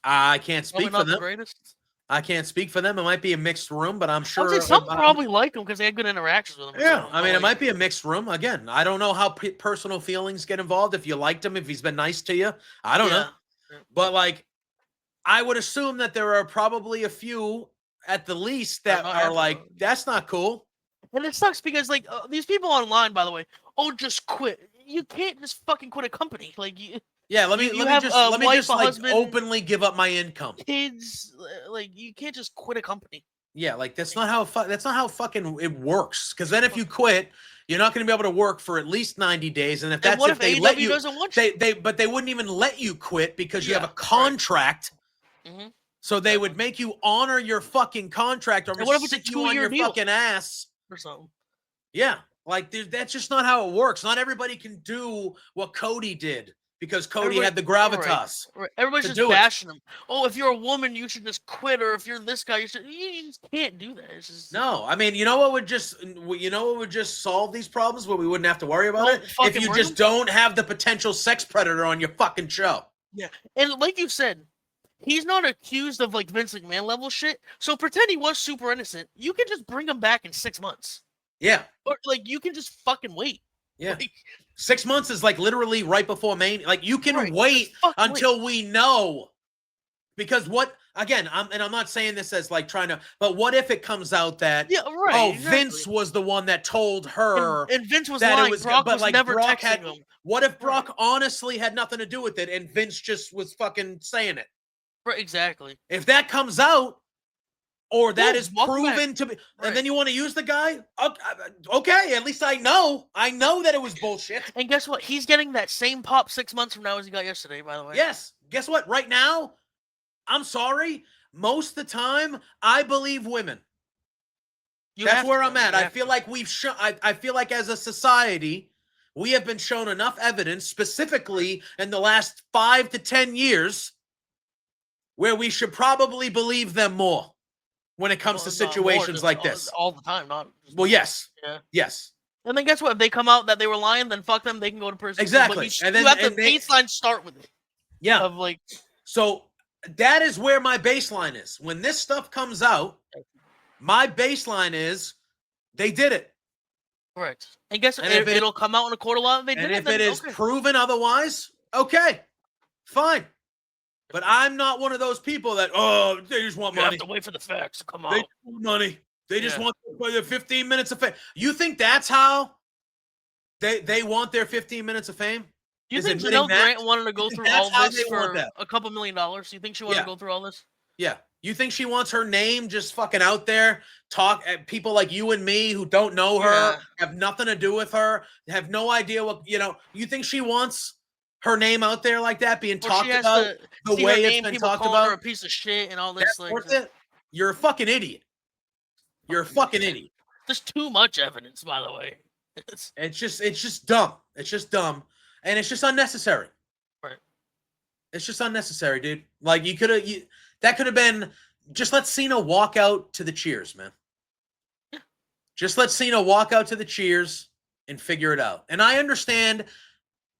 I can't speak for them. The greatest. I can't speak for them. It might be a mixed room, but I'm sure some probably like them because they had good interactions with him. Yeah, I mean, it might be a mixed room. Again, I don't know how personal feelings get involved. If you liked him, if he's been nice to you, I don't know. But like, I would assume that there are probably a few at the least that are like, that's not cool. And it sucks because like these people online, by the way, just quit. You can't just fucking quit a company. Like let me just like openly give up my income. Kids, like you can't just quit a company. Yeah, like that's not how fucking it works. Because then if you quit, you're not going to be able to work for at least 90 days. And if they let you, but they wouldn't even let you quit because you have a contract. Right. Mm-hmm. So they would make you honor your fucking contract, or what if it's a 2-year deal? Fucking ass or something. Yeah, like that's just not how it works. Not everybody can do what Cody did because Cody had the gravitas. Right. Everybody's just bashing him. Oh, if you're a woman, you should just quit, or if you're this guy, you just can't do that. It's just... No, I mean, you know what would just solve these problems where we wouldn't have to worry about it? If you just don't have the potential sex predator on your fucking show. Yeah, and like you said, he's not accused of like Vince McMahon level shit. So pretend he was super innocent. You can just bring him back in 6 months. Yeah. Or like you can just fucking wait. Yeah. 6 months is like literally right before main. Like you can wait until we know. Because I'm not saying this as like trying to, but what if it comes out that Vince was the one that told her and Vince was lying. Brock was never texting him. What if Brock honestly had nothing to do with it and Vince just was fucking saying it? Right, exactly. If that comes out, or that is proven to be, and then you want to use the guy, okay, at least I know that it was bullshit. And guess what? He's getting that same pop 6 months from now as he got yesterday, by the way. Yes. Guess what? Right now, I'm sorry, most of the time, I believe women. That's where I'm at. I feel like I feel like as a society, we have been shown enough evidence, specifically in the last 5 to 10 years, where we should probably believe them more when it comes to situations like this. All the time, not... Well, yes. Yeah. Yes. And then guess what? If they come out that they were lying, then fuck them. They can go to prison. Exactly. But you have the baseline start with it. Yeah. Of like... So that is where my baseline is. When this stuff comes out, my baseline is they did it. Correct. And guess what? It'll come out in a court of law. And if it is proven otherwise, okay, fine. But I'm not one of those people that, they just want money. You have to wait for the facts to come out. They want money. They just want their 15 minutes of fame. You think that's how they want their 15 minutes of fame? Do you think Janelle Grant wanted to go through all this for a couple $1 million? Do you think she wanted to go through all this? Yeah. You think she wants her name just fucking out there? Talk at people like you and me who don't know her, have nothing to do with her, have no idea what, you think she wants her name out there like that being talked about the way it's been talked about? Her a piece of shit and all this. You're a fucking idiot. You're a fucking idiot. There's too much evidence, by the way. It's just dumb. It's just dumb, and it's just unnecessary. Right. It's just unnecessary, dude. Like that could have been. Just let Cena walk out to the cheers, man. Yeah. Just let Cena walk out to the cheers and figure it out. And I understand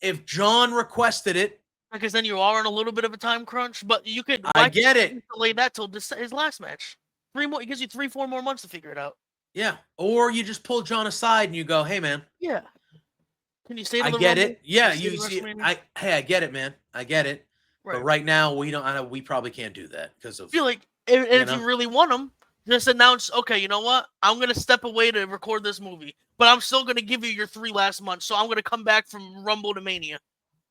if John requested it, because then you are on a little bit of a time crunch. But you could. I get it. Delay that till his last match. 3 more. It gives you 3-4 more months to figure it out. Yeah. Or you just pull John aside and you go, "Hey, man. Yeah. Can you say to I the get Rumble? it. Yeah. You You say see, I get it, man. I get it. Right. But right now, we probably can't do that because of. I feel like if you really want them, just announce, okay, you know what? I'm going to step away to record this movie, but I'm still going to give you your 3 last months. So I'm going to come back from Rumble to Mania.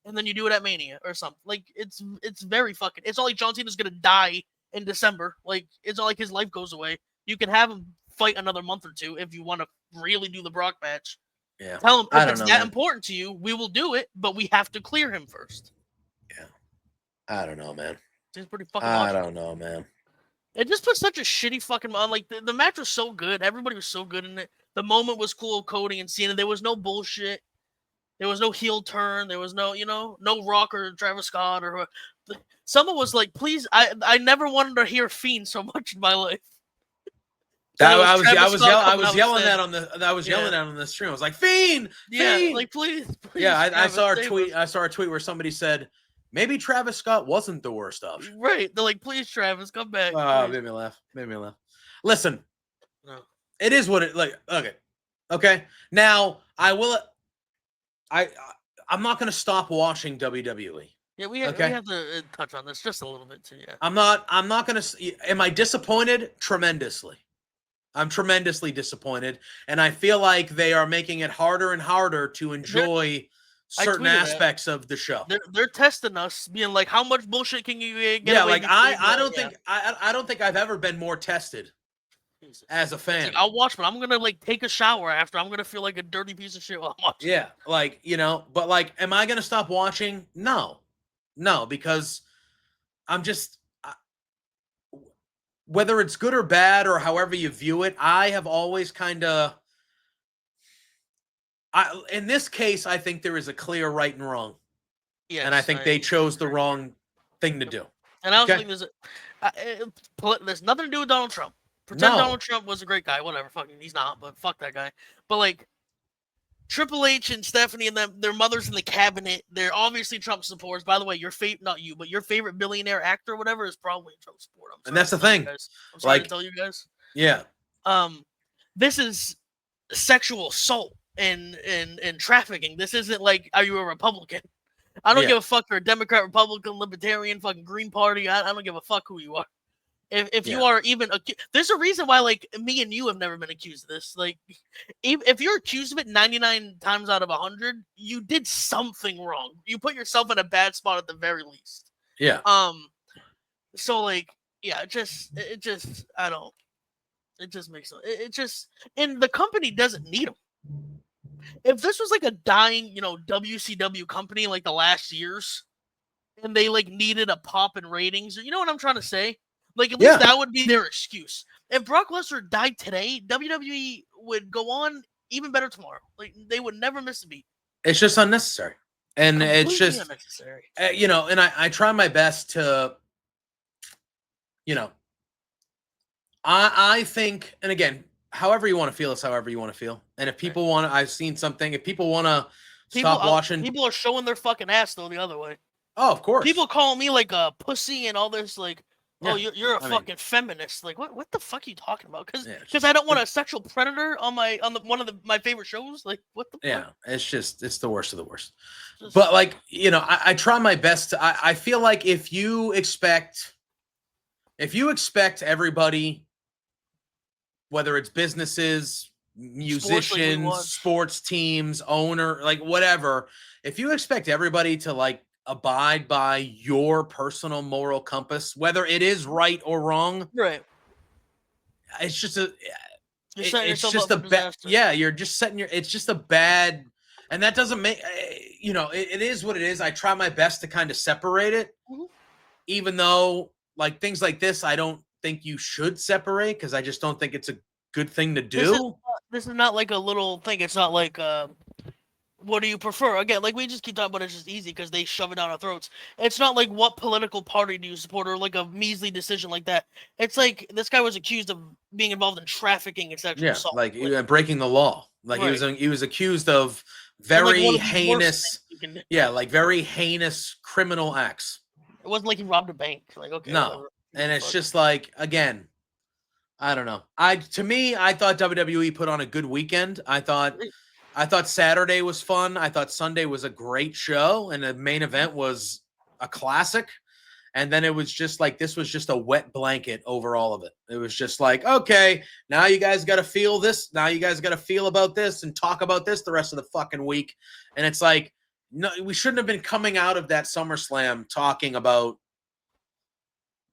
And then you do it at Mania or something. Like, it's very fucking. It's not like John Cena's going to die in December. Like, it's not like his life goes away. You can have him fight another month or 2 if you want to really do the Brock match. Yeah. Tell him, if it's that important to you, we will do it, but we have to clear him first. Yeah. I don't know, man. It's pretty fucking I don't know, man. It just put such a shitty fucking on. Like, the match was so good. Everybody was so good in it. The moment was cool, Cody and Cena. There was no bullshit. There was no heel turn. There was no, no Rock or Travis Scott or someone was like, please. I never wanted to hear Fiend so much in my life. I was yelling that on the stream. I was like, Fiend! Fiend! Like please. Yeah, I saw a tweet. I saw a tweet where somebody said, maybe Travis Scott wasn't the worst option. Right. They're like, please, Travis, come back. Made me laugh. Listen, it is what it like. Okay. Now I'm not going to stop watching WWE. Yeah, we have to touch on this just a little bit too. Yeah. I'm not going to. Am I disappointed? Tremendously. I'm tremendously disappointed, and I feel like they are making it harder and harder to enjoy certain aspects of the show. They're testing us, being like, how much bullshit can you get? Yeah, like I don't think I've ever been more tested as a fan. Like, I'll watch, but I'm gonna like take a shower after. I'm gonna feel like a dirty piece of shit while I'm watching. Yeah, like but like, am I gonna stop watching? No, because I'm just. Whether it's good or bad or however you view it, I have always kind of. In this case, I think there is a clear right and wrong. Yes, and I think they chose the wrong thing to do. And I also think there's nothing to do with Donald Trump. Pretend Donald Trump was a great guy, whatever. Fucking, he's not, but fuck that guy. But like, Triple H and Stephanie and them, their mothers in the cabinet, they're obviously Trump supporters. By the way, your favorite billionaire actor or whatever is probably a Trump supporter. And that's the thing. I'm sorry to tell you guys. Yeah. This is sexual assault and trafficking. This isn't like, are you a Republican? I don't give a fuck. You're a Democrat, Republican, Libertarian, fucking Green Party. I don't give a fuck who you are. If you are even there's a reason why like me and you have never been accused of this. Like if you're accused of it 99 times out of 100, you did something wrong. You put yourself in a bad spot at the very least. Yeah. So like it just makes and the company doesn't need them. If this was like a dying, WCW company like the last years, and they like needed a pop in ratings, or you know what I'm trying to say? Like, at least that would be their excuse. If Brock Lesnar died today, WWE would go on even better tomorrow. Like, they would never miss a beat. It's just unnecessary. And completely it's just unnecessary. And I try my best to, I think, and again, however you want to feel is however you want to feel. And if people want to, I've seen something, if people want to stop watching. People are showing their fucking ass, though, the other way. Oh, of course. People call me like a pussy and all this, like, oh, you're a fucking feminist. Like, what the fuck are you talking about? Because I don't want a sexual predator on one of my favorite shows. Like, what the fuck? Yeah, it's the worst of the worst. But like, I try my best to. I feel like if you expect everybody, whether it's businesses, musicians, sports teams, owner, like whatever, if you expect everybody to like abide by your personal moral compass, whether it is right or wrong, right? It's just it's just a bad. Yeah, you're just setting it's just a bad, and that doesn't make it is what it is. I try my best to kind of separate it, even though like things like this, I don't think you should separate because I just don't think it's a good thing to do. This is not like a little thing. It's not like what do you prefer? Again, like we just keep talking about it's just easy because they shove it down our throats. It's not like what political party do you support or like a measly decision like that. It's like this guy was accused of being involved in trafficking and sexual assault. like breaking the law. Like Right. he was accused of And, very like one of the worst heinous, things you can do. yeah, like very heinous criminal acts. It wasn't like he robbed a bank. Like okay, No, whatever. and it's just like again, I don't know. I thought WWE put on a good weekend. I thought Saturday was fun. I thought Sunday was a great show, and the main event was a classic. And then it was just like this was just a wet blanket over all of it. It was just like, okay, now you guys got to feel this. Now you guys got to feel about this and talk about this the rest of the fucking week. And it's like, no, we shouldn't have been coming out of that SummerSlam talking about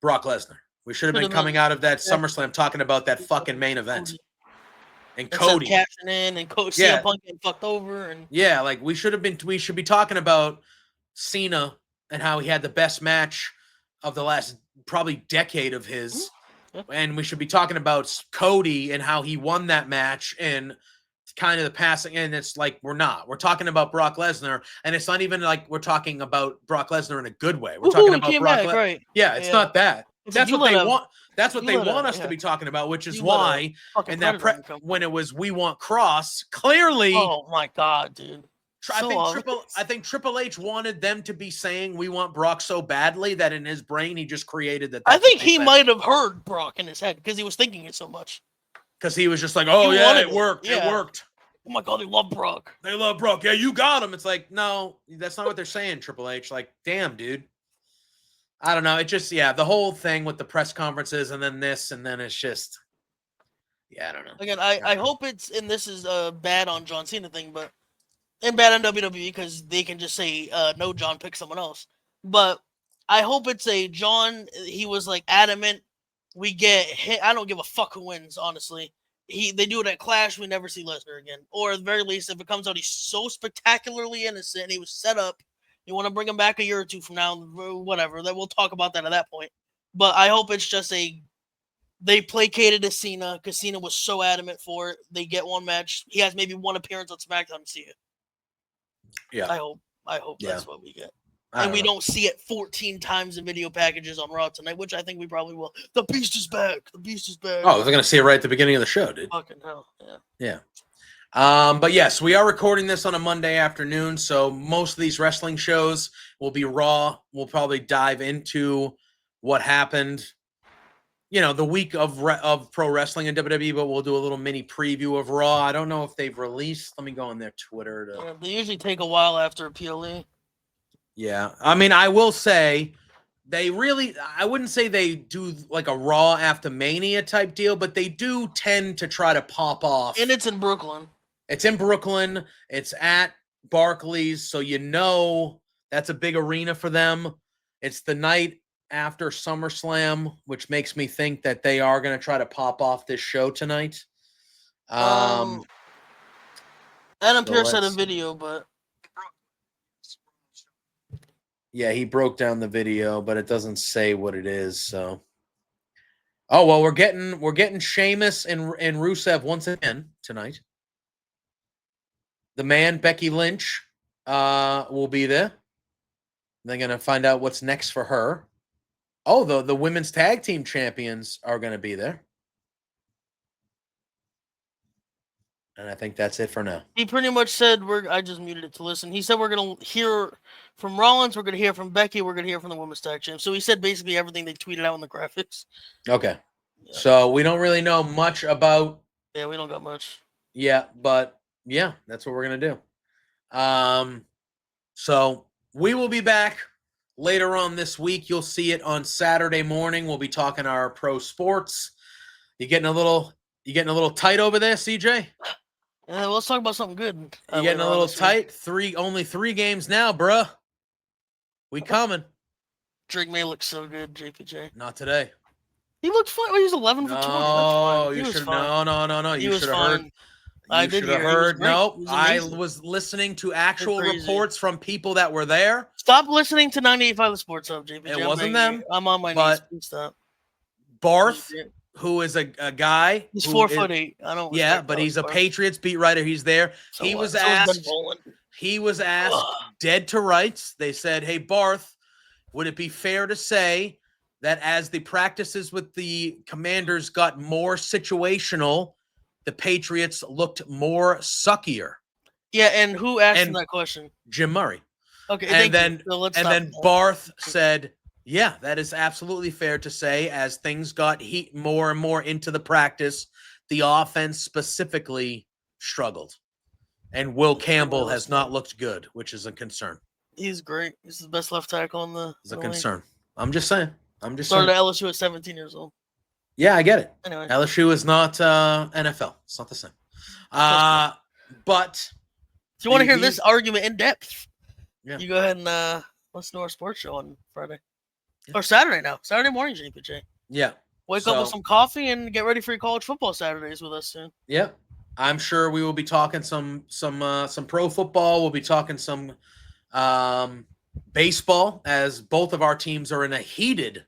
Brock Lesnar. We should have been coming out of that SummerSlam talking about that fucking main event. And Cody cashing in and CM Punk getting fucked over and like we should be talking about Cena and how he had the best match of the last probably decade of his. And we should be talking about Cody and how he won that match and kind of the passing. And it's like we're talking about Brock Lesnar, and it's not even like we're talking about Brock Lesnar in a good way. We're talking about Brock Lesnar. Right. Yeah, it's not that. That's what they want. That's what they want us to be talking about, which is why. And that when it was We Want Cross, clearly. Oh my god, dude! I think Triple H wanted them to be saying we want Brock so badly that in his brain he just created that. I think he might have heard Brock in his head because he was thinking it so much. Because he was just like, oh yeah, it worked. Yeah. It worked. Oh my god, they love Brock. They love Brock. Yeah, you got him. It's like, no, that's not what they're saying, Triple H. Like, damn, dude. I don't know. It just, the whole thing with the press conferences and then this and then it's just, I don't know. Again, I hope it's, and this is bad on John Cena thing, but, and bad on WWE because they can just say, no, John, pick someone else. But I hope it's a John, he was like adamant, we get hit. I don't give a fuck who wins, honestly. They do it at Clash, we never see Lesnar again. Or at the very least, if it comes out he's so spectacularly innocent, he was set up, you want to bring him back a year or two from now, whatever. Then we'll talk about that at that point. But I hope it's just they placated to Cena because Cena was so adamant for it. They get one match. He has maybe one appearance on SmackDown to see it. Yeah. I hope that's what we get. And we don't see it 14 times in video packages on Raw tonight, which I think we probably will. The Beast is back. The Beast is back. Oh, they're going to see it right at the beginning of the show, dude. Fucking hell, yeah. Yeah. But yes, we are recording this on a Monday afternoon, so most of these wrestling shows will be Raw. We'll probably dive into what happened, the week of pro wrestling and WWE, but we'll do a little mini preview of Raw. I don't know if they've released. Let me go on their Twitter. They usually take a while after PLE. Yeah. I mean, I will say I wouldn't say they do like a Raw after Mania type deal, but they do tend to try to pop off. And it's in Brooklyn. It's in Brooklyn. It's at Barclays. So that's a big arena for them. It's the night after SummerSlam, which makes me think that they are going to try to pop off this show tonight. Adam Pearce had a video, but yeah, he broke down the video, but it doesn't say what it is. So, oh well, we're getting Sheamus and Rusev once again tonight. The man Becky Lynch will be there. They're gonna find out what's next for her. Oh, the women's tag team champions are gonna be there. And I think that's it for now. He pretty much said I just muted it to listen. He said we're gonna hear from Rollins, we're gonna hear from Becky, we're gonna hear from the women's tag champ. So he said basically everything they tweeted out in the graphics. Okay. Yeah. So we don't really know much about. Yeah, we don't got much. Yeah, but yeah, that's what we're gonna do. So we will be back later on this week. You'll see it on Saturday morning. We'll be talking our pro sports. You getting a little tight over there, CJ? Let's talk about something good. You getting a little tight? Only 3 games now, bruh. We coming. Drake May looks so good, JPJ. Not today. He looked fine. He was 11 for 20. Oh, you should no. You should have heard. You should have heard. No, I was listening to actual reports from people that were there. Stop listening to 98.5 The Sports Hub, JPJ. It wasn't them. I'm on my knees. Please stop. Barth, who is a guy. He's who 4'8". I don't. Yeah, but he's a Patriots beat writer. He's there. So he was so asked. He was asked dead to rights. They said, "Hey Barth, would it be fair to say that as the practices with the Commanders got more situational, the Patriots looked more suckier?" Yeah, and who asked him that question? Jim Murray. Okay, and then Barth said, "Yeah, that is absolutely fair to say. As things got more and more into the practice, the offense specifically struggled, and Will Campbell has not looked good, which is a concern." He's great. He's the best left tackle in the. It's a concern. I'm just saying. Started at LSU at 17 years old. Yeah, I get it. Anyway, LSU is not NFL. It's not the same. But if you want to hear this argument in depth, yeah, you go ahead and listen to our sports show on Friday or Saturday now. Saturday morning, JPJ. Yeah. Wake up with some coffee and get ready for your college football Saturdays with us soon. Yeah. I'm sure we will be talking some pro football. We'll be talking some baseball, as both of our teams are in a heated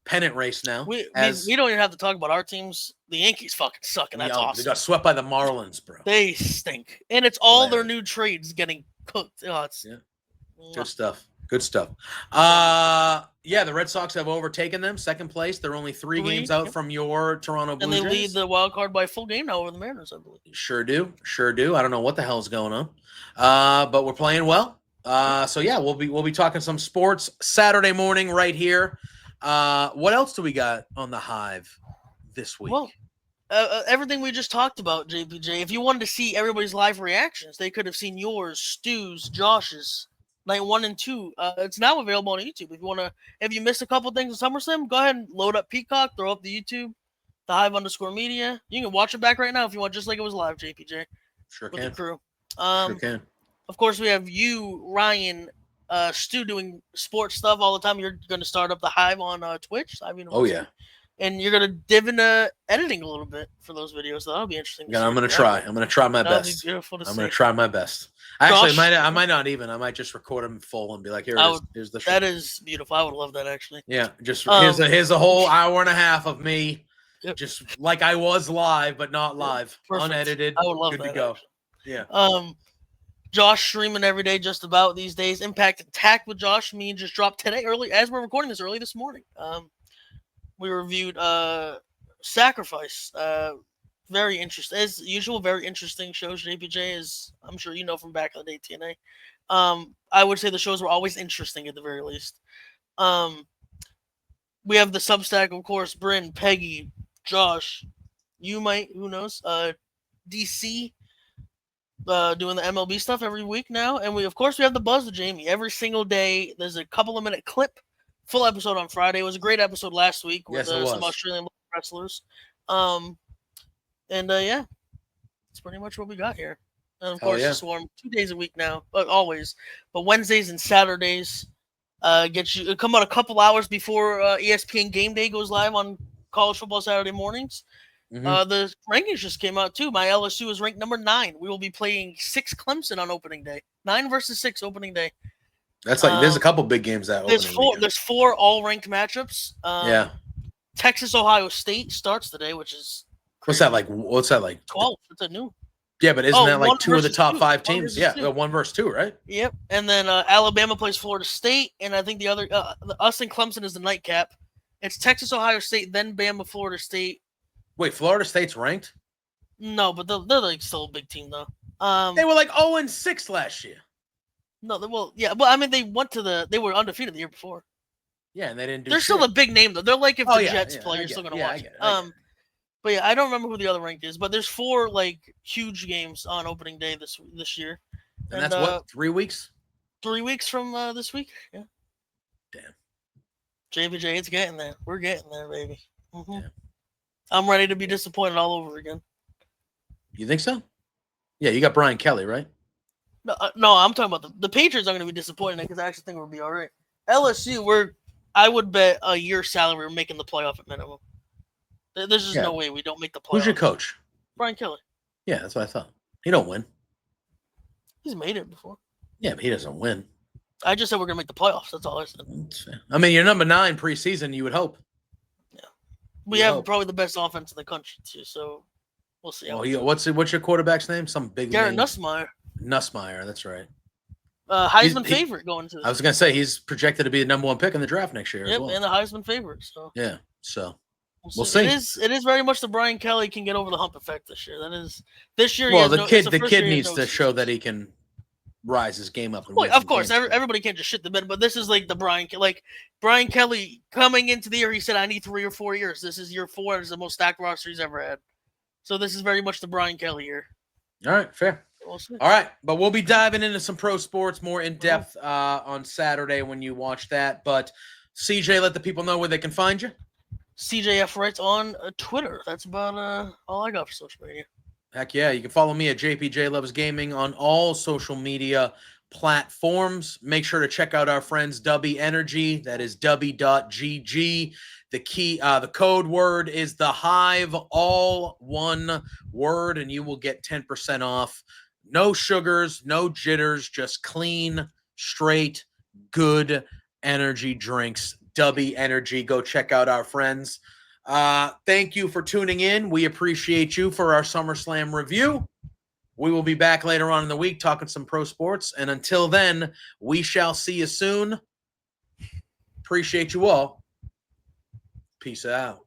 pennant race now. We don't even have to talk about our teams. The Yankees fucking suck, and that's awesome. They got swept by the Marlins, bro. They stink, and it's all their new trades getting cooked. Good stuff. Good stuff. The Red Sox have overtaken them, second place. They're only three games out from your Toronto Blue Jays. And they lead the wild card by a full game now over the Mariners, I believe. Sure do. I don't know what the hell's going on, but we're playing well. We'll be talking some sports Saturday morning right here. What else do we got on the Hive this week? Well, everything we just talked about, JPJ. If you wanted to see everybody's live reactions, they could have seen yours, Stu's, Josh's, night 1 and 2. It's now available on YouTube. If you missed a couple things in SummerSlam, go ahead and load up Peacock, throw up the YouTube, the Hive_media. You can watch it back right now if you want, just like it was live, JPJ. Sure with can. the crew. Sure can. Of course, we have you, Ryan, Stu doing sports stuff all the time. You're going to start up the Hive on Twitch. Oh yeah. And you're going to dive into editing a little bit for those videos. So that'll be interesting. Yeah, I'm going to try. I'm going to try my best. Beautiful to see. I'm going to try my best. Actually, I might not even. I might just record them full and be like, here it is. Here's the show. That is beautiful. I would love that, actually. Yeah, just here's a whole hour and a half of me, just like I was live, but not live, unedited. I would love good that. To go. Actually. Yeah. Josh streaming every day, just about these days. Impact Attack with Josh. Me just dropped today, early as we're recording this, early this morning. We reviewed Sacrifice. Very interesting, as usual. Very interesting shows. JPJ, is I'm sure you know from back in the day, TNA. I would say the shows were always interesting at the very least. We have the Substack, of course. Bryn, Peggy, Josh, you might, who knows? DC. Doing the MLB stuff every week now, and we have the Buzz with Jamie every single day. There's a couple of minute clip, full episode on Friday. It was a great episode last week with some Australian wrestlers. That's pretty much what we got here. And of course, the Swarm 2 days a week now, but always. But Wednesdays and Saturdays come out a couple hours before ESPN Game Day goes live on College Football Saturday mornings. Mm-hmm. The rankings just came out too. My LSU is ranked number 9. We will be playing 6 Clemson on opening day. 9 versus 6 opening day. That's like there's a couple big games that there's 4 all ranked matchups. Texas Ohio State starts today, which is crazy. What's that like? 12. It's a new. Yeah, but isn't that like 2 of the top 5 teams? Yeah, 1 versus 2, right? Yep. And then Alabama plays Florida State, and I think the other us and Clemson is the nightcap. It's Texas Ohio State, then Bama Florida State. Wait, Florida State's ranked? No, but they're like still a big team though. They were like 0-6 last year. No, but I mean they were undefeated the year before. Yeah, and they didn't do. They're still a big name though. They're like if the Jets play, you're still gonna watch. I get it. But yeah, I don't remember who the other rank is. But there's 4 like huge games on opening day this year. And that's what 3 weeks. 3 weeks from this week. Yeah. Damn. JPJ, it's getting there. We're getting there, baby. Mm-hmm. Yeah. I'm ready to be disappointed all over again. You think so? Yeah, you got Brian Kelly, right? No, I'm talking about the Patriots are going to be disappointed because I actually think we'll be all right. LSU, I would bet a year's salary we're making the playoff at minimum. There's just no way we don't make the playoff. Who's your coach? Brian Kelly. Yeah, that's what I thought. He don't win. He's made it before. Yeah, but he doesn't win. I just said we're going to make the playoffs. That's all I said. I mean, you're number 9 preseason, you would hope. Yeah. We You have hope. probably the best offense in the country too, so we'll see. Well, what's your quarterback's name? Some big Garrett name. Nussmeier. Nussmeier, that's right. Heisman favorite going into this. I was gonna say he's projected to be the number 1 pick in the draft next year as well. And the Heisman favorite. So yeah, so we'll see. It is very much the Brian Kelly can get over the hump effect this year. That is this year. Well, the kid needs to show that he can rise his game up. And well, of course, everybody can't just shit the bed, but this is like the Brian Kelly coming into the year. He said, "I need 3 or 4 years. This is year 4. It's the most stacked roster he's ever had." So this is very much the Brian Kelly year. All right, fair. All right, but we'll be diving into some pro sports more in depth on Saturday when you watch that. But CJ, let the people know where they can find you. CJF Wrights on Twitter. That's about all I got for social media. Heck yeah. You can follow me at JPJ Loves Gaming on all social media platforms. Make sure to check out our friends W Energy. That is W.GG. The code word is the Hive, all one word, and you will get 10% off. No sugars, no jitters, just clean, straight, good energy drinks. W Energy. Go check out our friends. Thank you for tuning in. We appreciate you for our SummerSlam review. We will be back later on in the week talking some pro sports. And until then, we shall see you soon. Appreciate you all. Peace out.